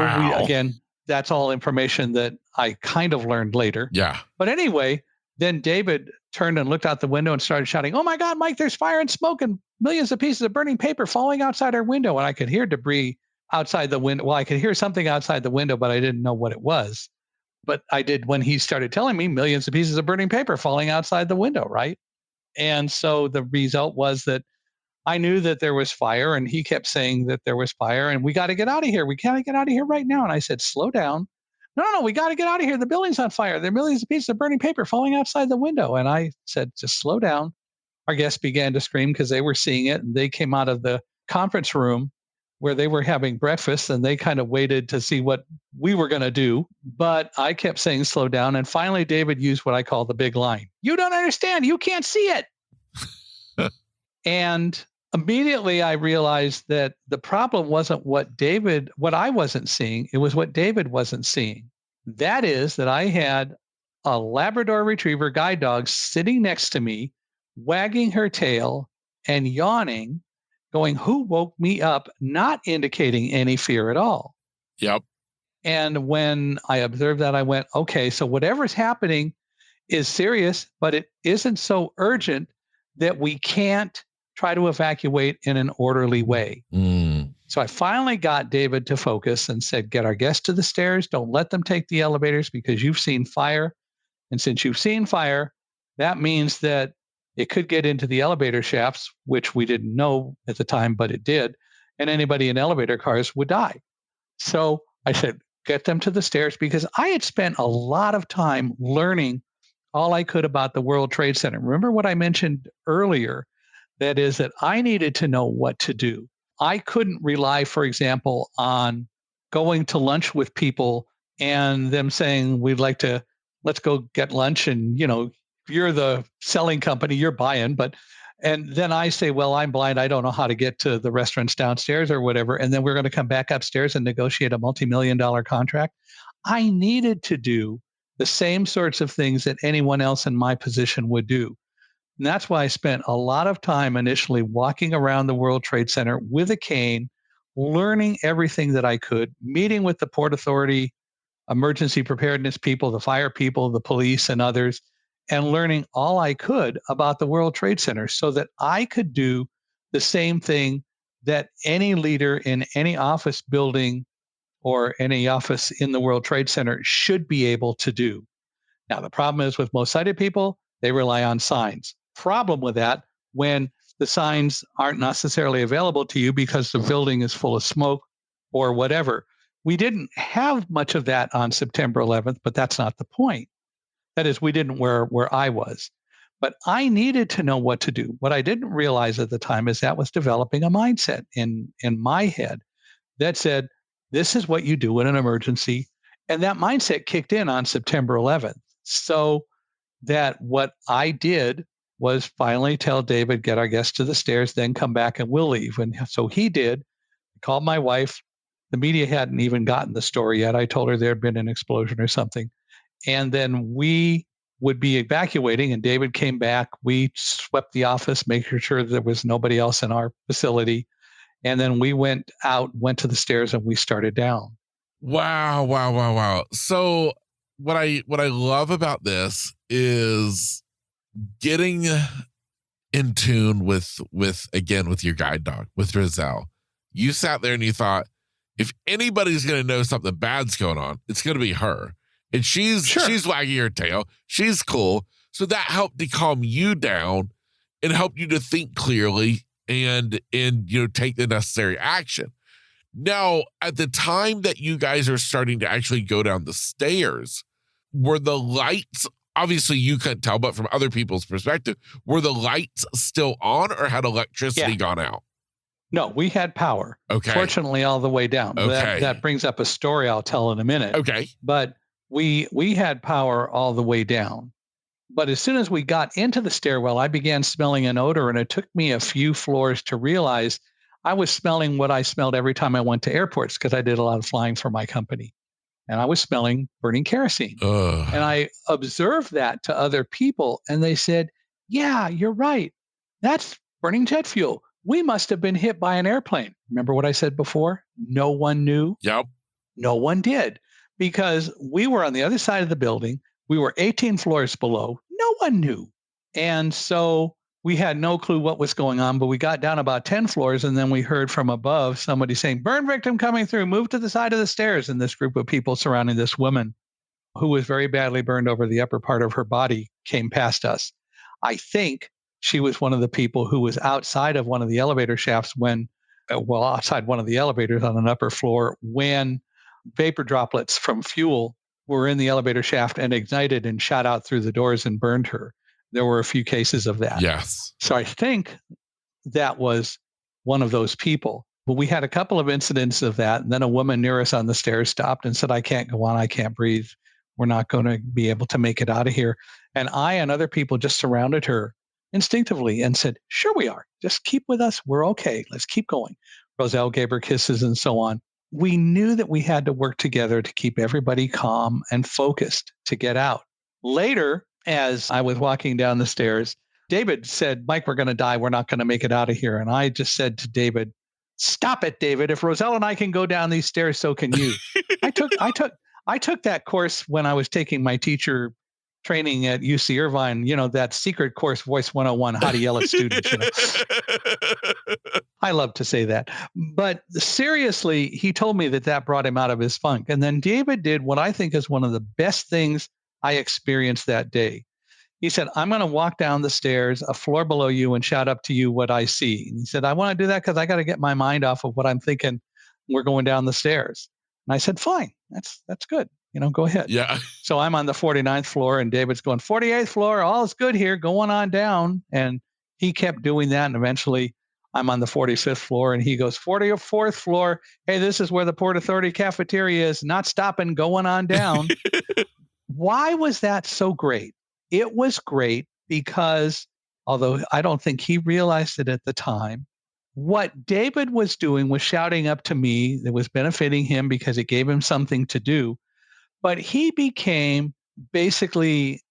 that's all information that I kind of learned later. Yeah. But anyway, then David turned and looked out the window and started shouting, "Oh my God, Mike, there's fire and smoke and millions of pieces of burning paper falling outside our window." And I could hear debris outside the window. Well, I could hear something outside the window, but I didn't know what it was. But I did when he started telling me millions of pieces of burning paper falling outside the window, right? And so the result was that I knew that there was fire and he kept saying that there was fire and we got to get out of here. We can't get out of here right now. And I said, "Slow down. No, we got to get out of here. The building's on fire. There are millions of pieces of burning paper falling outside the window." And I said, "Just slow down." Our guests began to scream because they were seeing it. And they came out of the conference room where they were having breakfast and they kind of waited to see what we were going to do. But I kept saying, "Slow down." And finally, David used what I call the big line. "You don't understand. You can't see it." And immediately I realized that the problem wasn't what I wasn't seeing. It was what David wasn't seeing. That is that I had a Labrador Retriever guide dog sitting next to me, wagging her tail and yawning, going, "Who woke me up?" Not indicating any fear at all. Yep. And when I observed that, I went, okay, so whatever's happening is serious, but it isn't so urgent that we can't try to evacuate in an orderly way. Mm. So I finally got David to focus and said, get our guests to the stairs. Don't let them take the elevators because you've seen fire. And since you've seen fire, that means that it could get into the elevator shafts, which we didn't know at the time, but it did. And anybody in elevator cars would die. So I said, get them to the stairs because I had spent a lot of time learning all I could about the World Trade Center. Remember what I mentioned earlier? That is, that I needed to know what to do. I couldn't rely, for example, on going to lunch with people and them saying, let's go get lunch. And, if you're the selling company, you're buying. And then I say, well, I'm blind. I don't know how to get to the restaurants downstairs or whatever. And then we're going to come back upstairs and negotiate a multi-million-dollar contract. I needed to do the same sorts of things that anyone else in my position would do. And that's why I spent a lot of time initially walking around the World Trade Center with a cane, learning everything that I could, meeting with the Port Authority, emergency preparedness people, the fire people, the police, and others, and learning all I could about the World Trade Center so that I could do the same thing that any leader in any office building or any office in the World Trade Center should be able to do. Now, the problem is with most sighted people, they rely on signs. Problem with that, when the signs aren't necessarily available to you because the building is full of smoke or whatever. We didn't have much of that on September 11th, but that's not the point. That is, we didn't where I was. But I needed to know what to do. What I didn't realize at the time is that was developing a mindset in my head that said, this is what you do in an emergency. And that mindset kicked in on September 11th. So that what I did was finally tell David, get our guests to the stairs, then come back and we'll leave. And so he did. I called my wife. The media hadn't even gotten the story yet. I told her there had been an explosion or something. And then we would be evacuating, and David came back. We swept the office, making sure there was nobody else in our facility. And then we went to the stairs, and we started down. Wow. So what I love about this is getting in tune with your guide dog, with Roselle. You sat there and you thought, if anybody's going to know something bad's going on, it's going to be her. And she's wagging her tail. She's cool. So that helped to calm you down and help you to think clearly and take the necessary action. Now, at the time that you guys are starting to actually go down the stairs, were the lights, obviously you couldn't tell, but from other people's perspective, were the lights still on or had electricity gone out? No, we had power. Okay. Fortunately, all the way down. Okay. That brings up a story I'll tell in a minute. Okay. But we had power all the way down. But as soon as we got into the stairwell, I began smelling an odor, and it took me a few floors to realize I was smelling what I smelled every time I went to airports because I did a lot of flying for my company. And I was smelling burning kerosene. Ugh. And I observed that to other people, and they said, yeah, you're right. That's burning jet fuel. We must have been hit by an airplane. Remember what I said before? No one knew. Yep. No one did, because we were on the other side of the building. We were 18 floors below. No one knew. And so we had no clue what was going on, but we got down about 10 floors, and then we heard from above somebody saying, burn victim coming through, move to the side of the stairs. And this group of people surrounding this woman who was very badly burned over the upper part of her body came past us. I think she was one of the people who was outside of one of the elevator shafts outside one of the elevators on an upper floor when vapor droplets from fuel were in the elevator shaft and ignited and shot out through the doors and burned her. There were a few cases of that. Yes. So I think that was one of those people. But we had a couple of incidents of that. And then a woman near us on the stairs stopped and said, I can't go on. I can't breathe. We're not going to be able to make it out of here. And I and other people just surrounded her instinctively and said, sure we are. Just keep with us. We're okay. Let's keep going. Roselle gave her kisses and so on. We knew that we had to work together to keep everybody calm and focused to get out. Later, as I was walking down the stairs, David said, Mike, we're going to die. We're not going to make it out of here. And I just said to David, stop it, David. If Roselle and I can go down these stairs, so can you. I took that course when I was taking my teacher training at UC Irvine, that secret course, Voice 101, how to yell at students. I love to say that. But seriously, he told me that brought him out of his funk. And then David did what I think is one of the best things I experienced that day. He said, I'm going to walk down the stairs a floor below you and shout up to you what I see. And he said, I want to do that because I got to get my mind off of what I'm thinking. We're going down the stairs. And I said, fine, that's good. Go ahead. Yeah. So I'm on the 49th floor and David's going, 48th floor, all is good here, going on down. And he kept doing that. And eventually I'm on the 45th floor and he goes, 44th floor. Hey, this is where the Port Authority cafeteria is, not stopping, going on down. Why was that so great? It was great because, although I don't think he realized it at the time, what David was doing was shouting up to me that was benefiting him because it gave him something to do. But he became basically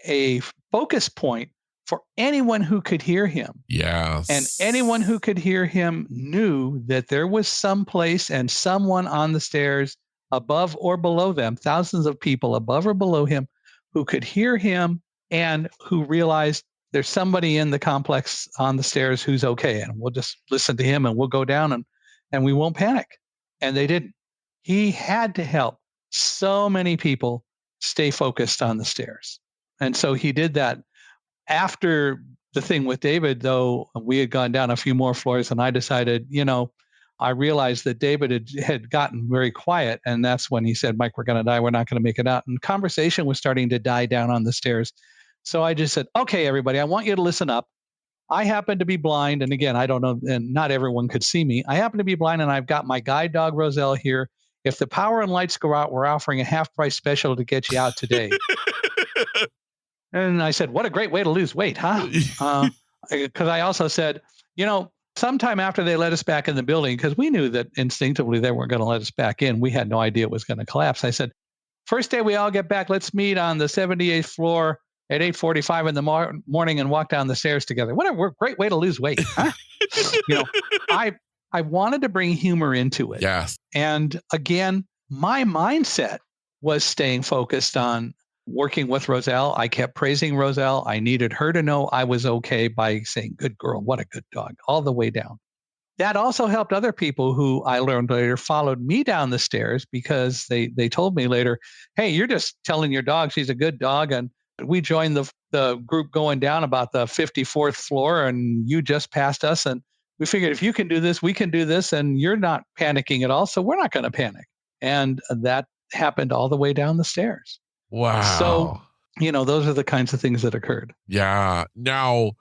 a focus point for anyone who could hear him. Yes. And anyone who could hear him knew that there was some place and someone on the stairs above or below them, thousands of people above or below him who could hear him and who realized there's somebody in the complex on the stairs who's okay. And we'll just listen to him and we'll go down and we won't panic. And they didn't. He had to help so many people stay focused on the stairs. And so he did that. After the thing with David, though, we had gone down a few more floors and I decided, I realized that David had gotten very quiet. And that's when he said, Mike, we're going to die. We're not going to make it out. And conversation was starting to die down on the stairs. So I just said, okay, everybody, I want you to listen up. I happen to be blind. And again, I don't know, and not everyone could see me. I happen to be blind and I've got my guide dog, Roselle, here. If the power and lights go out, we're offering a half price special to get you out today. And I said, what a great way to lose weight, huh? Because I also said, sometime after they let us back in the building, because we knew that instinctively they weren't going to let us back in. We had no idea it was going to collapse. I said, first day we all get back, let's meet on the 78th floor at 8:45 in the morning and walk down the stairs together. What a great way to lose weight, huh? I wanted to bring humor into it. Yes. And again, my mindset was staying focused on working with Roselle. I kept praising Roselle. I needed her to know I was okay by saying, good girl, what a good dog, all the way down. That also helped other people who I learned later followed me down the stairs because they told me later, hey, you're just telling your dog she's a good dog. And we joined the group going down about the 54th floor and you just passed us. And we figured if you can do this, we can do this. And you're not panicking at all. So we're not going to panic. And that happened all the way down the stairs. Wow. So, those are the kinds of things that occurred. Yeah. Now,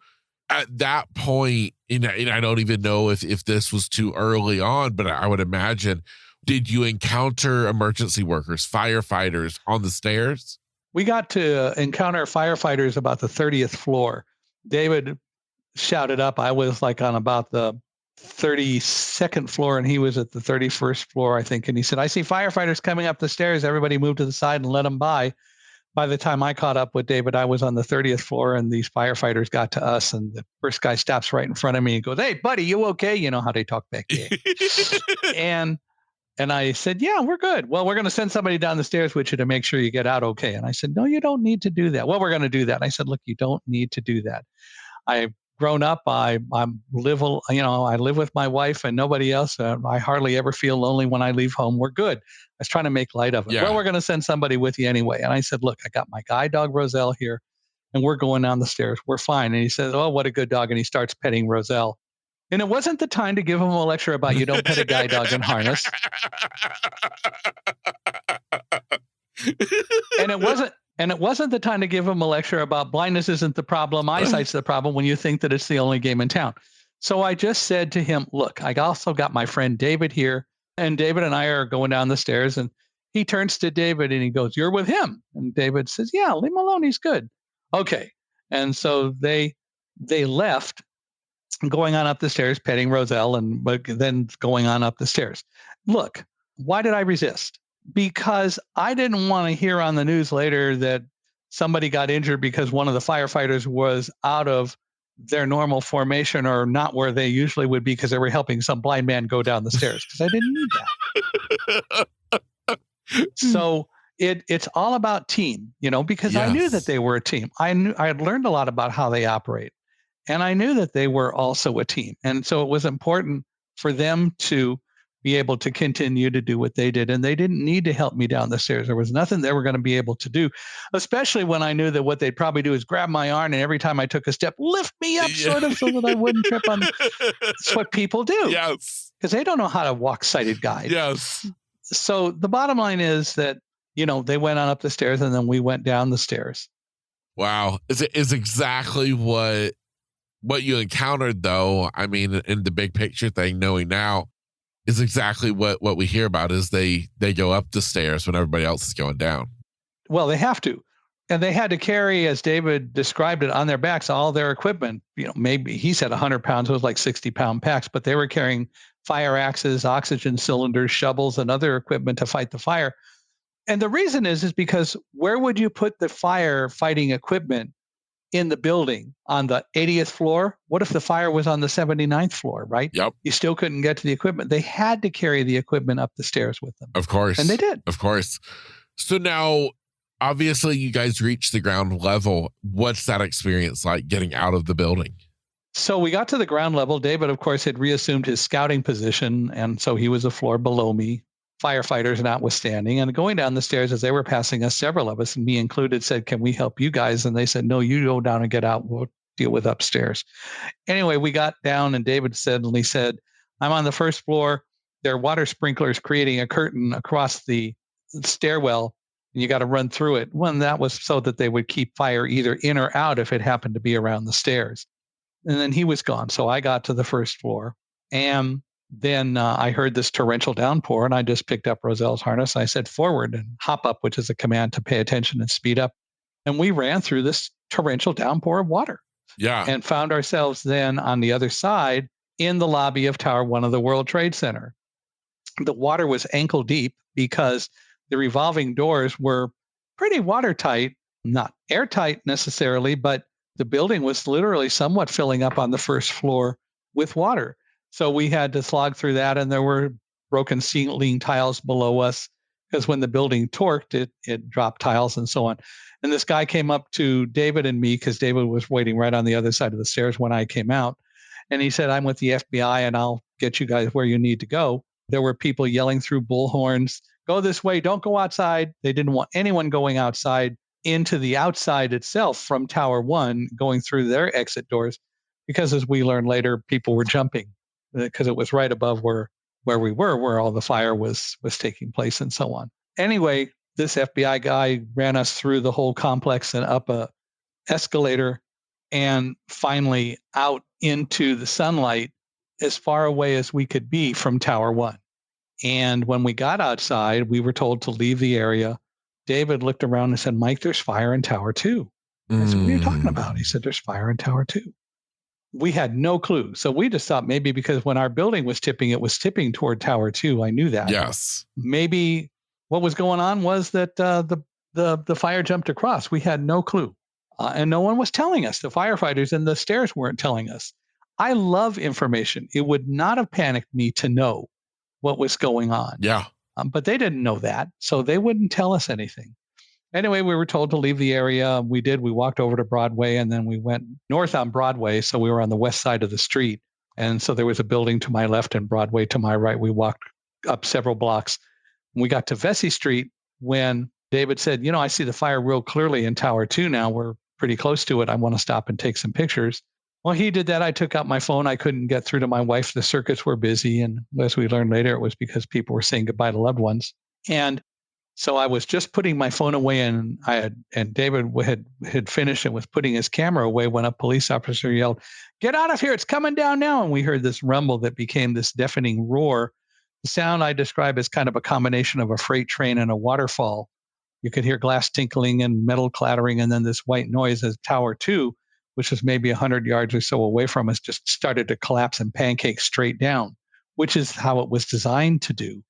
at that point, and I don't even know if this was too early on, but I would imagine, did you encounter emergency workers, firefighters on the stairs? We got to encounter firefighters about the 30th floor. David shouted up. I was like on about the 32nd floor and he was at the 31st floor, I think. And he said, I see firefighters coming up the stairs. Everybody move to the side and let them by. By the time I caught up with David, I was on the 30th floor and these firefighters got to us. And the first guy stops right in front of me and goes, hey, buddy, you okay? You know how they talk back there. And I said, yeah, we're good. Well, we're going to send somebody down the stairs with you to make sure you get out okay. And I said, no, you don't need to do that. Well, we're going to do that. And I said, look, you don't need to do that. I've grown up. I live with my wife and nobody else. I hardly ever feel lonely when I leave home. We're good. I was trying to make light of it. Yeah. Well, we're going to send somebody with you anyway. And I said, look, I got my guide dog, Roselle, here, and we're going down the stairs. We're fine. And he says, oh, what a good dog. And he starts petting Roselle. And it wasn't the time to give him a lecture about you don't pet a guide dog in harness. And it wasn't the time to give him a lecture about blindness isn't the problem, eyesight's the problem when you think that it's the only game in town. So I just said to him, look, I also got my friend David here, and David and I are going down the stairs, and he turns to David and he goes, you're with him? And David says, yeah, leave him alone. He's good. Okay. And so they left, going on up the stairs, petting Roselle, and then going on up the stairs. Look, why did I resist? Because I didn't want to hear on the news later that somebody got injured because one of the firefighters was out of their normal formation or not where they usually would be because they were helping some blind man go down the stairs because I didn't need that. So it's all about team, because I knew that they were a team. I had learned a lot about how they operate, and I knew that they were also a team. And so it was important for them to be able to continue to do what they did. And they didn't need to help me down the stairs. There was nothing they were going to be able to do, especially when I knew that what they'd probably do is grab my arm and every time I took a step, lift me up sort of so that I wouldn't trip on. That's what people do. Yes. Because they don't know how to walk sighted guide. Yes. So the bottom line is that, they went on up the stairs and then we went down the stairs. Wow. Is exactly what you encountered, though. I mean, in the big picture thing, knowing now, is exactly what we hear about is they go up the stairs when everybody else is going down. Well, they have to. And they had to carry, as David described it, on their backs, all their equipment. Maybe he said 100 pounds, it was like 60-pound packs, but they were carrying fire axes, oxygen cylinders, shovels, and other equipment to fight the fire. And the reason is because where would you put the firefighting equipment in the building? On the 80th floor? What if the fire was on the 79th floor, right? Yep. You still couldn't get to the equipment. They had to carry the equipment up the stairs with them. Of course. And they did. Of course. So now, obviously, you guys reached the ground level. What's that experience like getting out of the building? So we got to the ground level. David, of course, had reassumed his scouting position. And so he was a floor below me, firefighters notwithstanding. And going down the stairs as they were passing us, several of us, and me included, said, "Can we help you guys?" And they said, "No, you go down and get out. We'll deal with upstairs." Anyway, we got down and David suddenly said, "I'm on the first floor. There are water sprinklers creating a curtain across the stairwell. And you got to run through it." Well, that was so that they would keep fire either in or out if it happened to be around the stairs. And then he was gone. So I got to the first floor. And then I heard this torrential downpour, and I just picked up Roselle's harness. I said, "Forward," and hop up, which is a command to pay attention and speed up. And we ran through this torrential downpour of water. Yeah. And found ourselves then on the other side in the lobby of Tower 1 of the World Trade Center. The water was ankle deep because the revolving doors were pretty watertight, not airtight necessarily, but the building was literally somewhat filling up on the first floor with water. So we had to slog through that, and there were broken ceiling tiles below us because when the building torqued, it dropped tiles and so on. And this guy came up to David and me because David was waiting right on the other side of the stairs when I came out. And he said, "I'm with the FBI and I'll get you guys where you need to go." There were people yelling through bullhorns, "Go this way, don't go outside." They didn't want anyone going outside into the outside itself from Tower 1, going through their exit doors, because as we learned later, people were jumping because it was right above where we were, where all the fire was taking place and so on. Anyway, this FBI guy ran us through the whole complex and up a escalator and finally out into the sunlight as far away as we could be from Tower 1. And when we got outside, we were told to leave the area. David looked around and said, "Mike, there's fire in Tower 2. I said, "What are you talking about?" He said, "There's fire in Tower 2. We had no clue. So we just thought maybe because when our building was tipping, it was tipping toward Tower 2. I knew that. Yes. Maybe what was going on was that the fire jumped across. We had no clue. And no one was telling us. The firefighters and the stairs weren't telling us. I love information. It would not have panicked me to know what was going on. Yeah. But they didn't know that, so they wouldn't tell us anything. Anyway, we were told to leave the area. We did. We walked over to Broadway, and then we went north on Broadway, so we were on the west side of the street. And so there was a building to my left and Broadway to my right. We walked up several blocks. We got to Vesey Street when David said, "I see the fire real clearly in Tower 2 now. We're pretty close to it. I want to stop and take some pictures." Well, he did that. I took out my phone. I couldn't get through to my wife. The circuits were busy. And as we learned later, it was because people were saying goodbye to loved ones. And so I was just putting my phone away, and David had finished and was putting his camera away when a police officer yelled, "Get out of here. It's coming down now." And we heard this rumble that became this deafening roar. The sound I describe as kind of a combination of a freight train and a waterfall. You could hear glass tinkling and metal clattering, and then this white noise as Tower 2, which was maybe 100 yards or so away from us, just started to collapse and pancake straight down, which is how it was designed to do.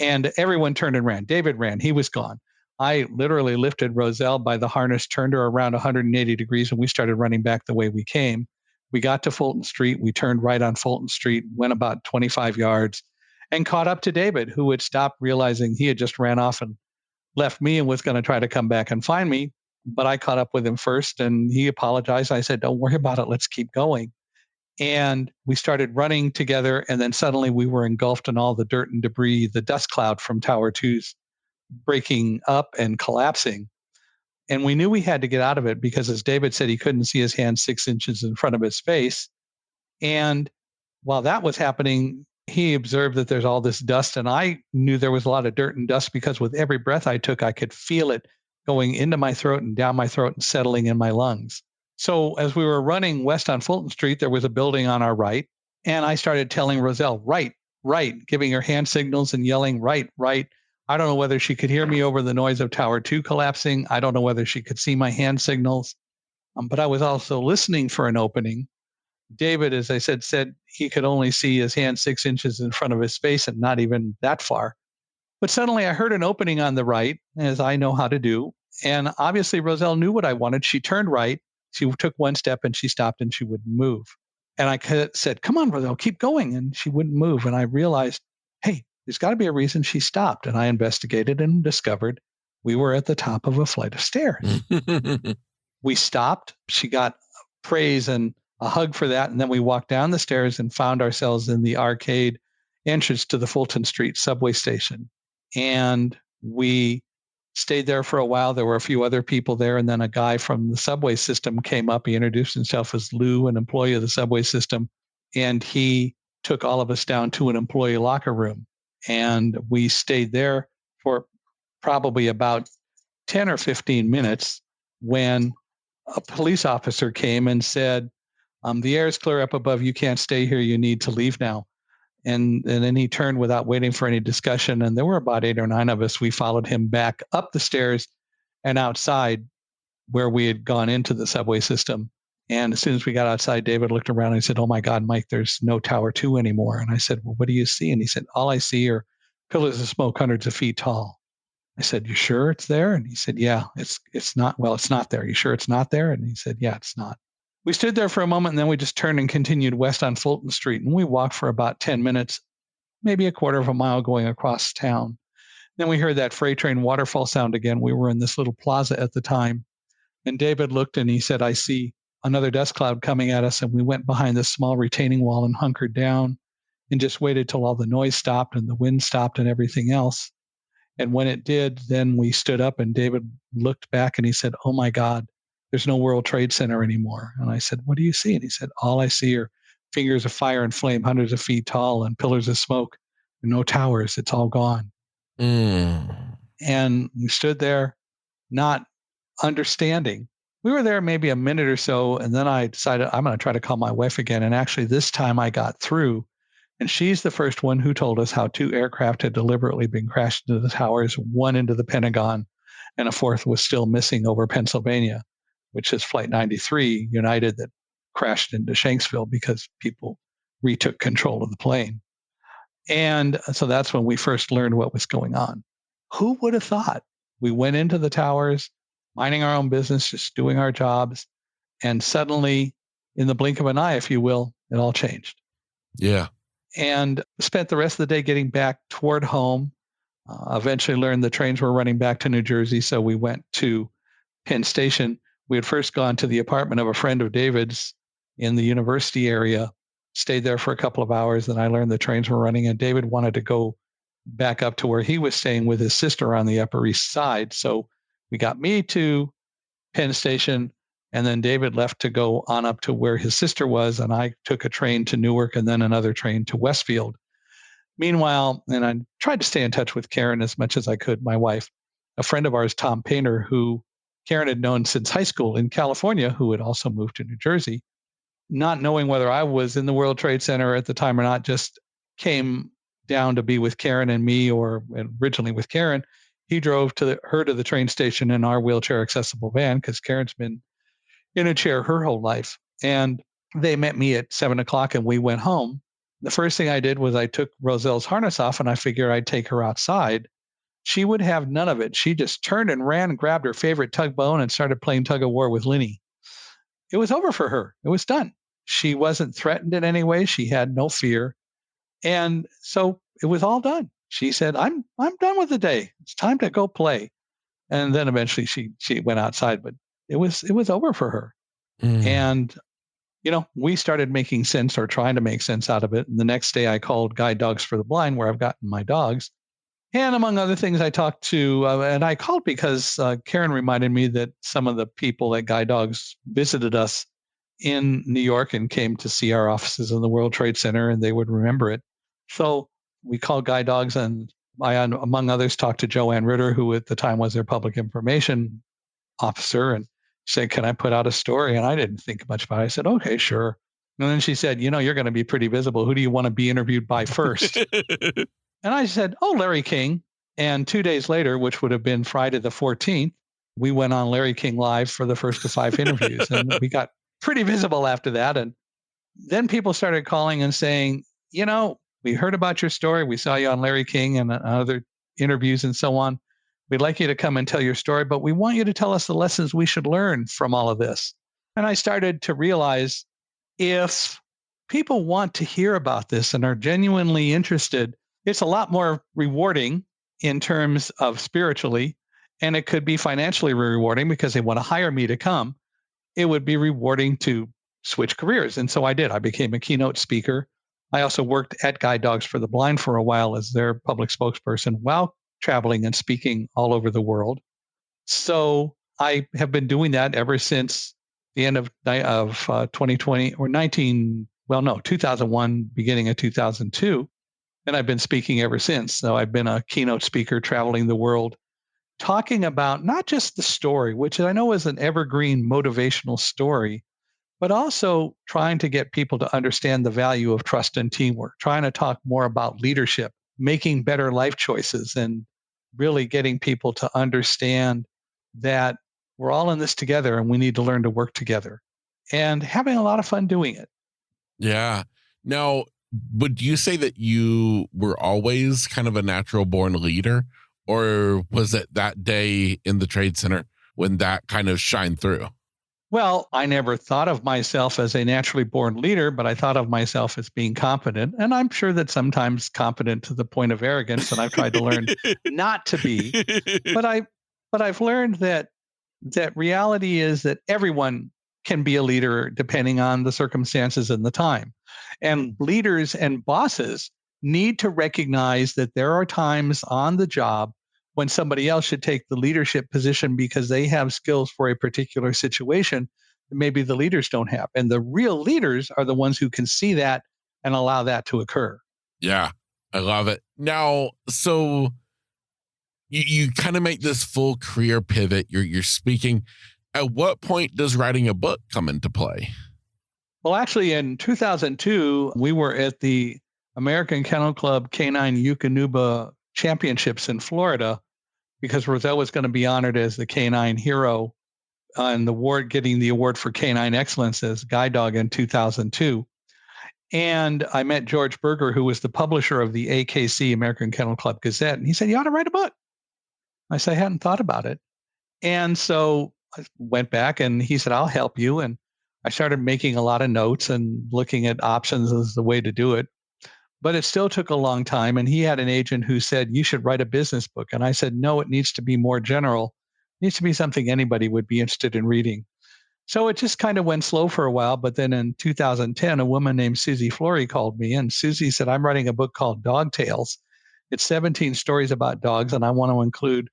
And everyone turned and ran. David ran. He was gone. I literally lifted Roselle by the harness, turned her around 180 degrees, and we started running back the way we came. We got to Fulton Street. We turned right on Fulton Street, went about 25 yards, and caught up to David, who had stopped, realizing he had just ran off and left me and was going to try to come back and find me. But I caught up with him first, and he apologized. I said, "Don't worry about it. Let's keep going." And we started running together. And then suddenly we were engulfed in all the dirt and debris, the dust cloud from Tower Two's breaking up and collapsing. And we knew we had to get out of it because, as David said, he couldn't see his hand 6 inches in front of his face. And while that was happening, he observed that there's all this dust. And I knew there was a lot of dirt and dust because with every breath I took, I could feel it going into my throat and down my throat and settling in my lungs. So as we were running west on Fulton Street, there was a building on our right. And I started telling Roselle, right, right, giving her hand signals and yelling, right, right. I don't know whether she could hear me over the noise of Tower 2 collapsing. I don't know whether she could see my hand signals. But I was also listening for an opening. David, as I said he could only see his hand 6 inches in front of his face and not even that far. But suddenly I heard an opening on the right, as I know how to do. And obviously Roselle knew what I wanted. She turned right. She took one step and she stopped and she wouldn't move. And I said, "Come on, Roselle, keep going." And she wouldn't move. And I realized, hey, there's got to be a reason she stopped. And I investigated and discovered we were at the top of a flight of stairs. We stopped. She got praise and a hug for that. And then we walked down the stairs and found ourselves in the arcade entrance to the Fulton Street subway station. And we stayed there for a while. There were a few other people there. And then a guy from the subway system came up. He introduced himself as Lou, an employee of the subway system. And he took all of us down to an employee locker room. And we stayed there for probably about 10 or 15 minutes when a police officer came and said, "The air is clear up above. You can't stay here. You need to leave now." And then he turned without waiting for any discussion. And there were about 8 or 9 of us. We followed him back up the stairs and outside where we had gone into the subway system. And as soon as we got outside, David looked around and he said, "Oh my God, Mike, there's no Tower 2 anymore." And I said, "Well, what do you see?" And he said, "All I see are pillars of smoke hundreds of feet tall." I said, "You sure it's there?" And he said, "Yeah, it's not. Well, it's not there. You sure it's not there?" And he said, "Yeah, it's not." We stood there for a moment and then we just turned and continued west on Fulton Street. And we walked for about 10 minutes, maybe a quarter of a mile going across town. Then we heard that freight train waterfall sound again. We were in this little plaza at the time. And David looked and he said, "I see another dust cloud coming at us." And we went behind this small retaining wall and hunkered down and just waited till all the noise stopped and the wind stopped and everything else. And when it did, then we stood up and David looked back and he said, "Oh my God, there's no World Trade Center anymore." And I said, "What do you see?" And he said, "All I see are fingers of fire and flame, hundreds of feet tall and pillars of smoke and no towers. It's all gone." And we stood there not understanding. We were there maybe a minute or so. And then I decided I'm going to try to call my wife again. And actually this time I got through. And she's the first one who told us how 2 aircraft had deliberately been crashed into the towers, one into the Pentagon, and a fourth was still missing over Pennsylvania, which is Flight 93 United that crashed into Shanksville because people retook control of the plane. And so that's when we first learned what was going on. Who would have thought? We went into the towers, minding our own business, just doing our jobs, and suddenly, in the blink of an eye, if you will, it all changed. Yeah. And spent the rest of the day getting back toward home. Eventually learned the trains were running back to New Jersey, so we went to Penn Station. We had first gone to the apartment of a friend of David's in the university area, stayed there for a couple of hours, then I learned the trains were running, and David wanted to go back up to where he was staying with his sister on the Upper East Side. So we got me to Penn Station, and then David left to go on up to where his sister was, and I took a train to Newark and then another train to Westfield. Meanwhile, and I tried to stay in touch with Karen as much as I could, my wife, a friend of ours, Tom Painter, who Karen had known since high school in California, who had also moved to New Jersey, not knowing whether I was in the World Trade Center at the time or not, just came down to be with Karen and me, or originally with Karen. He drove her to the train station in our wheelchair accessible van because Karen's been in a chair her whole life. And they met me at 7:00 and we went home. The first thing I did was I took Roselle's harness off and I figured I'd take her outside. she would have none of it. She just turned and ran, grabbed her favorite tugboat, and started playing tug of war with Linny. It was over for her. It was done. She wasn't threatened in any way. She had no fear. And so it was all done. She said, I'm done with the day. It's time to go play. And then eventually she went outside, but it was over for her. Mm. And we started making sense or trying to make sense out of it. And the next day I called Guide Dogs for the Blind, where I've gotten my dogs. And among other things, I talked to, and I called because Karen reminded me that some of the people at Guide Dogs visited us in New York and came to see our offices in the World Trade Center, and they would remember it. So we called Guide Dogs, and I, among others, talked to Joanne Ritter, who at the time was their public information officer, and said, "Can I put out a story?" And I didn't think much about it. I said, "Okay, sure." And then she said, "You're going to be pretty visible. Who do you want to be interviewed by first?" And I said, "Oh, Larry King." And 2 days later, which would have been Friday the 14th, we went on Larry King Live for the first of 5 interviews. And we got pretty visible after that. And then people started calling and saying, we heard about your story. We saw you on Larry King and other interviews and so on. We'd like you to come and tell your story, but we want you to tell us the lessons we should learn from all of this. And I started to realize, if people want to hear about this and are genuinely interested, it's a lot more rewarding in terms of spiritually, and it could be financially rewarding because they want to hire me to come. It would be rewarding to switch careers. And so I did. I became a keynote speaker. I also worked at Guide Dogs for the Blind for a while as their public spokesperson while traveling and speaking all over the world. So I have been doing that ever since the end of 2020 or 2001, beginning of 2002. And I've been speaking ever since. So I've been a keynote speaker traveling the world, talking about not just the story, which I know is an evergreen motivational story, but also trying to get people to understand the value of trust and teamwork, trying to talk more about leadership, making better life choices, and really getting people to understand that we're all in this together and we need to learn to work together, and having a lot of fun doing it. Yeah. Now, would you say that you were always kind of a natural born leader, or was it that day in the Trade Center when that kind of shined through? Well, I never thought of myself as a naturally born leader, but I thought of myself as being competent. And I'm sure that sometimes competent to the point of arrogance, and I've tried to learn not to be. But I've learned that reality is that everyone can be a leader depending on the circumstances and the time. And leaders and bosses need to recognize that there are times on the job when somebody else should take the leadership position because they have skills for a particular situation that maybe the leaders don't have. And the real leaders are the ones who can see that and allow that to occur. Yeah, I love it. Now, so you kind of make this full career pivot. You're speaking. At what point does writing a book come into play? Well, actually, in 2002, we were at the American Kennel Club Canine Eukanuba Championships in Florida because Roselle was going to be honored as the canine hero and getting the award for canine excellence as guide dog in 2002. And I met George Berger, who was the publisher of the AKC, American Kennel Club Gazette. And he said, "You ought to write a book." I said, "I hadn't thought about it." And so I went back and he said, "I'll help you." And I started making a lot of notes and looking at options as the way to do it. But it still took a long time. And he had an agent who said, "You should write a business book." And I said, "No, it needs to be more general. It needs to be something anybody would be interested in reading." So it just kind of went slow for a while. But then in 2010, a woman named Susie Flory called me. And Susie said, "I'm writing a book called Dog Tales. It's 17 stories about dogs. And I want to include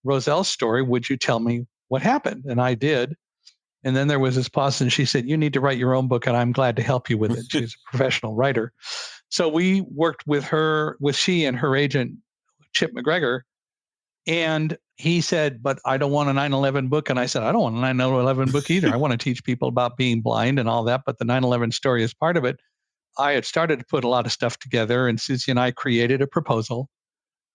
Roselle's story. Would you tell me what happened?" And I did. And then there was this pause, and she said, "You need to write your own book, and I'm glad to help you with it." She's a professional writer. So we worked with she and her agent, Chip McGregor. And he said, "But I don't want a 9/11 book." And I said, "I don't want a 9/11 book either. I want to teach people about being blind and all that. But the 9/11 story is part of it." I had started to put a lot of stuff together, and Susie and I created a proposal.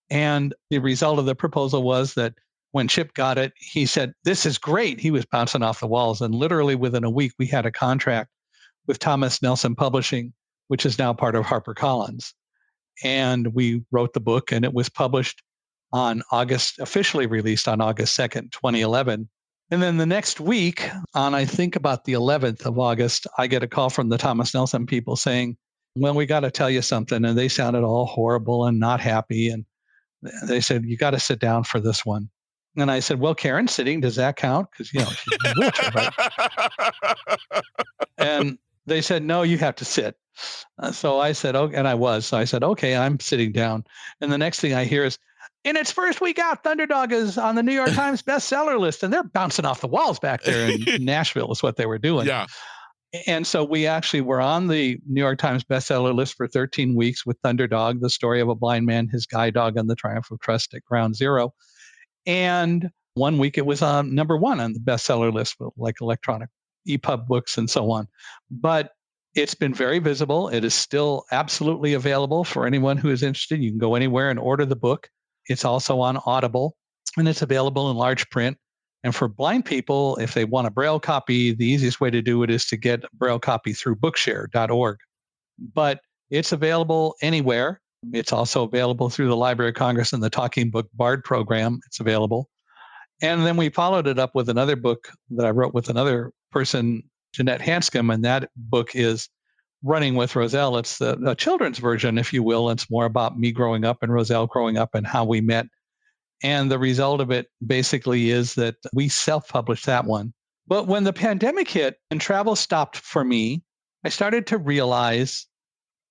And the result of the proposal was that when Chip got it, he said, "This is great." He was bouncing off the walls. And literally within a week, we had a contract with Thomas Nelson Publishing, which is now part of HarperCollins. And we wrote the book, and it was published officially released on August 2nd, 2011. And then the next week, on I think about the 11th of August, I get a call from the Thomas Nelson people saying, well, we got to tell you something. And they sounded all horrible and not happy. And they said, you got to sit down for this one. And I said, well, Karen, sitting, does that count? Because, she's in a wheelchair, right? And they said, no, you have to sit. So I said, okay, and I was. So I said, okay, I'm sitting down. And the next thing I hear is, in its first week out, Thunderdog is on the New York Times bestseller list. And they're bouncing off the walls back there in Nashville is what they were doing. Yeah. And so we actually were on the New York Times bestseller list for 13 weeks with Thunderdog, the story of a blind man, his guide dog, and the triumph of trust at ground zero. And one week it was on number one on the bestseller list, like electronic EPUB books and so on. But it's been very visible. It is still absolutely available for anyone who is interested. You can go anywhere and order the book. It's also on Audible, and it's available in large print. And for blind people, if they want a Braille copy, the easiest way to do it is to get a Braille copy through bookshare.org. But it's available anywhere. It's also available through the Library of Congress and the Talking Book Bard program. It's available. And then we followed it up with another book that I wrote with another person, Jeanette Hanscom, and that book is Running with Roselle. It's the children's version, if you will. It's more about me growing up and Roselle growing up and how we met. And the result of it basically is that we self-published that one. But when the pandemic hit and travel stopped for me, I started to realize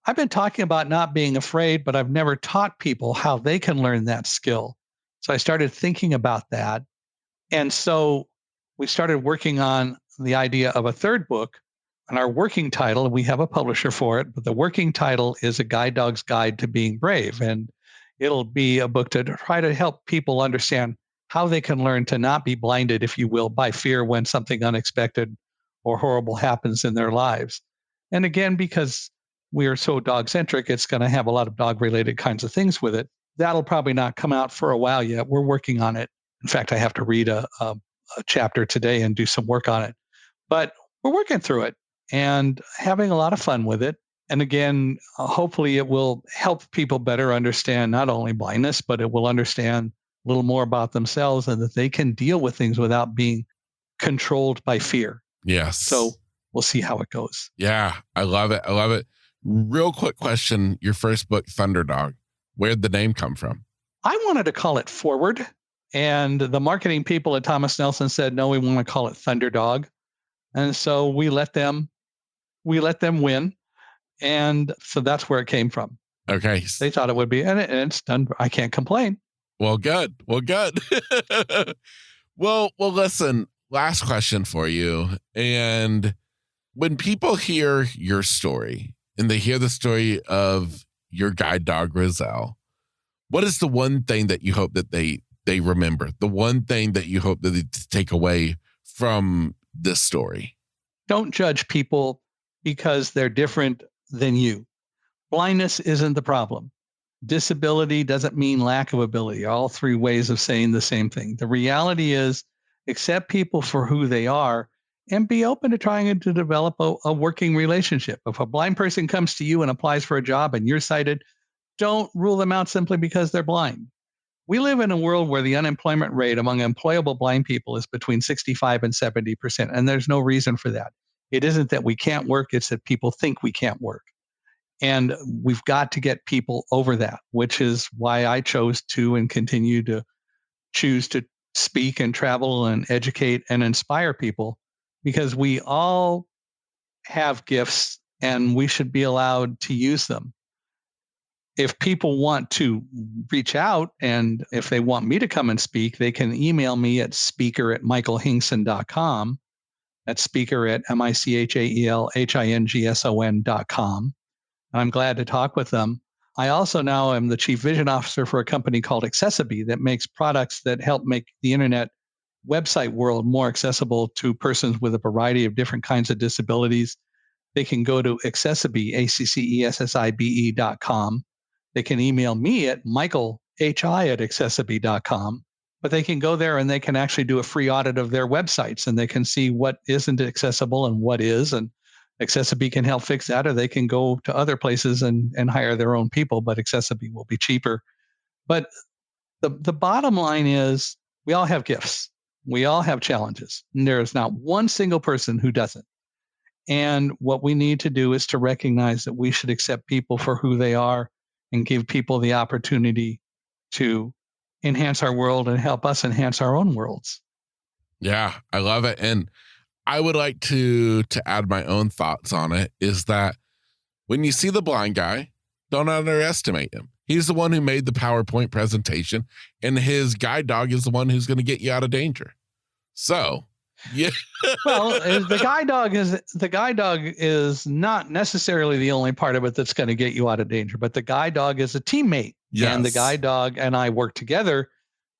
I've been talking about not being afraid, but I've never taught people how they can learn that skill. So I started thinking about that. And so we started working on the idea of a third book. And our working title, we have a publisher for it, but the working title is A Guide Dog's Guide to Being Brave. And it'll be a book to try to help people understand how they can learn to not be blinded, if you will, by fear when something unexpected or horrible happens in their lives. And again, because we are so dog-centric, it's going to have a lot of dog-related kinds of things with it. That'll probably not come out for a while yet. We're working on it. In fact, I have to read a chapter today and do some work on it. But we're working through it and having a lot of fun with it. And again, hopefully it will help people better understand not only blindness, but it will understand a little more about themselves and that they can deal with things without being controlled by fear. Yes. So we'll see how it goes. Yeah, I love it. I love it. Real quick question. Your first book, Thunderdog, where'd the name come from? I wanted to call it Forward. And the marketing people at Thomas Nelson said, no, we want to call it Thunderdog. And so we let them win. And so that's where it came from. Okay. They thought it would be, and it's done. I can't complain. Well, good. Well, good. well, listen, last question for you. And when people hear your story and they hear the story of your guide dog, Roselle, what is the one thing that you hope that they remember? The one thing that you hope that they take away from this story? Don't judge people because they're different than you. Blindness isn't the problem. Disability doesn't mean lack of ability. All three ways of saying the same thing. The reality is accept people for who they are and be open to trying to develop a working relationship. If a blind person comes to you and applies for a job and you're sighted, don't rule them out simply because they're blind. We live in a world where the unemployment rate among employable blind people is between 65 and 70%, and there's no reason for that. It isn't that we can't work, it's that people think we can't work. And we've got to get people over that, which is why I chose to and continue to choose to speak and travel and educate and inspire people, because we all have gifts and we should be allowed to use them. If people want to reach out and if they want me to come and speak, they can email me at speaker@michaelhingson.com. That's speaker@michaelhingson.com. I'm glad to talk with them. I also now am the chief vision officer for a company called Accessiby that makes products that help make the internet website world more accessible to persons with a variety of different kinds of disabilities. They can go to Accessiby, ACCESSIBE.com. They can email me at michaelhi@accessiby.com, but they can go there and they can actually do a free audit of their websites and they can see what isn't accessible and what is. And Accessiby can help fix that, or they can go to other places and hire their own people, but Accessiby will be cheaper. But The bottom line is we all have gifts. We all have challenges. And there is not one single person who doesn't. And what we need to do is to recognize that we should accept people for who they are and give people the opportunity to enhance our world and help us enhance our own worlds. Yeah, I love it. And I would like to add my own thoughts on it, is that when you see the blind guy, don't underestimate him. He's the one who made the PowerPoint presentation, and his guide dog is the one who's going to get you out of danger. So, yeah. Well, the guide dog is not necessarily the only part of it that's going to get you out of danger, but the guide dog is a teammate. Yes. And the guide dog and I work together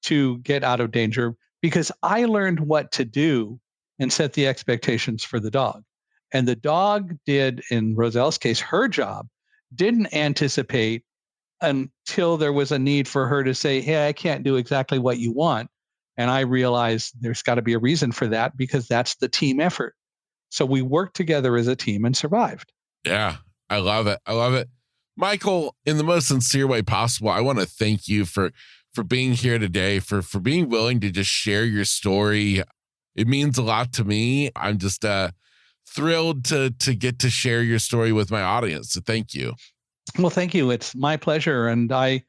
to get out of danger because I learned what to do and set the expectations for the dog. And the dog did, in Roselle's case, her job, didn't anticipate until there was a need for her to say, hey, I can't do exactly what you want. And I realized there's got to be a reason for that because that's the team effort. So we worked together as a team and survived. Yeah, I love it. I love it. Michael, in the most sincere way possible, I want to thank you for being here today, for being willing to just share your story. It means a lot to me. I'm just thrilled to get to share your story with my audience. So thank you. Well, thank you. It's my pleasure. And I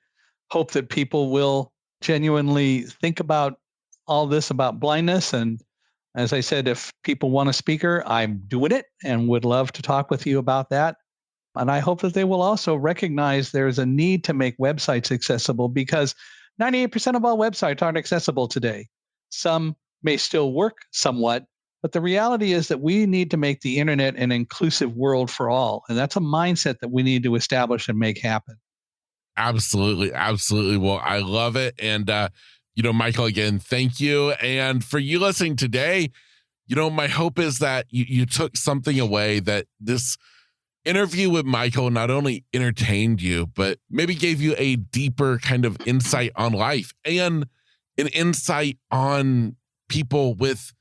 hope that people will genuinely think about all this about blindness. And as I said, if people want a speaker, I'm doing it and would love to talk with you about that. And I hope that they will also recognize there's a need to make websites accessible because 98% of all websites aren't accessible today. Some may still work somewhat, but the reality is that we need to make the internet an inclusive world for all. And that's a mindset that we need to establish and make happen. Absolutely. Absolutely. Well, I love it. And, Michael, again, thank you. And for you listening today, my hope is that you took something away, that this interview with Michael not only entertained you, but maybe gave you a deeper kind of insight on life and an insight on people with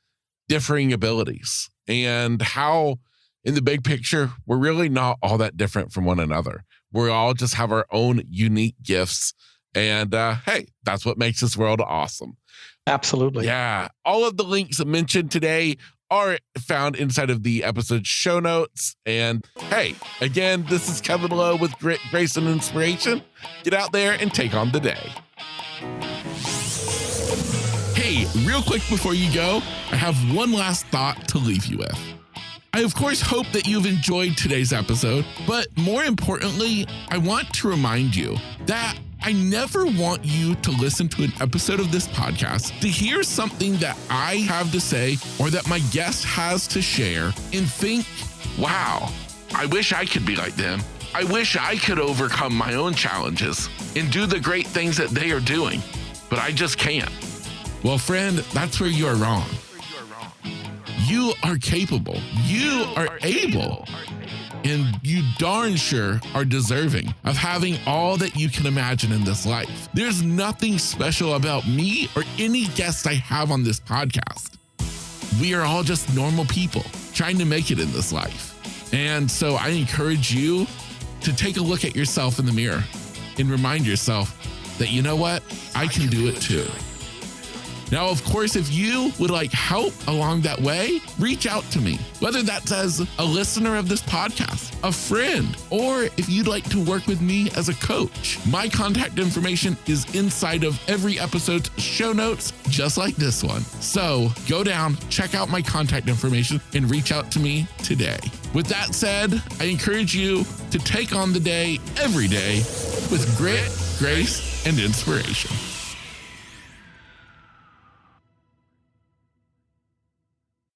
differing abilities and how in the big picture, we're really not all that different from one another. We all just have our own unique gifts. And hey, that's what makes this world awesome. Absolutely. Yeah. All of the links mentioned today are found inside of the episode show notes. And hey, again, this is Kevin Lowe with Grit, Grace, and Inspiration. Get out there and take on the day. Hey, real quick before you go, I have one last thought to leave you with. I, of course, hope that you've enjoyed today's episode, but more importantly, I want to remind you that I never want you to listen to an episode of this podcast to hear something that I have to say or that my guest has to share and think, wow, I wish I could be like them. I wish I could overcome my own challenges and do the great things that they are doing, but I just can't. Well, friend, that's where you are wrong. You are capable. You are able. And you darn sure are deserving of having all that you can imagine in this life. There's nothing special about me or any guest I have on this podcast. We are all just normal people trying to make it in this life. And so I encourage you to take a look at yourself in the mirror and remind yourself that, you know what? I can do it too. Now, of course, if you would like help along that way, reach out to me, whether that's as a listener of this podcast, a friend, or if you'd like to work with me as a coach. My contact information is inside of every episode's show notes, just like this one. So go down, check out my contact information, and reach out to me today. With that said, I encourage you to take on the day every day with grit, grace, and inspiration.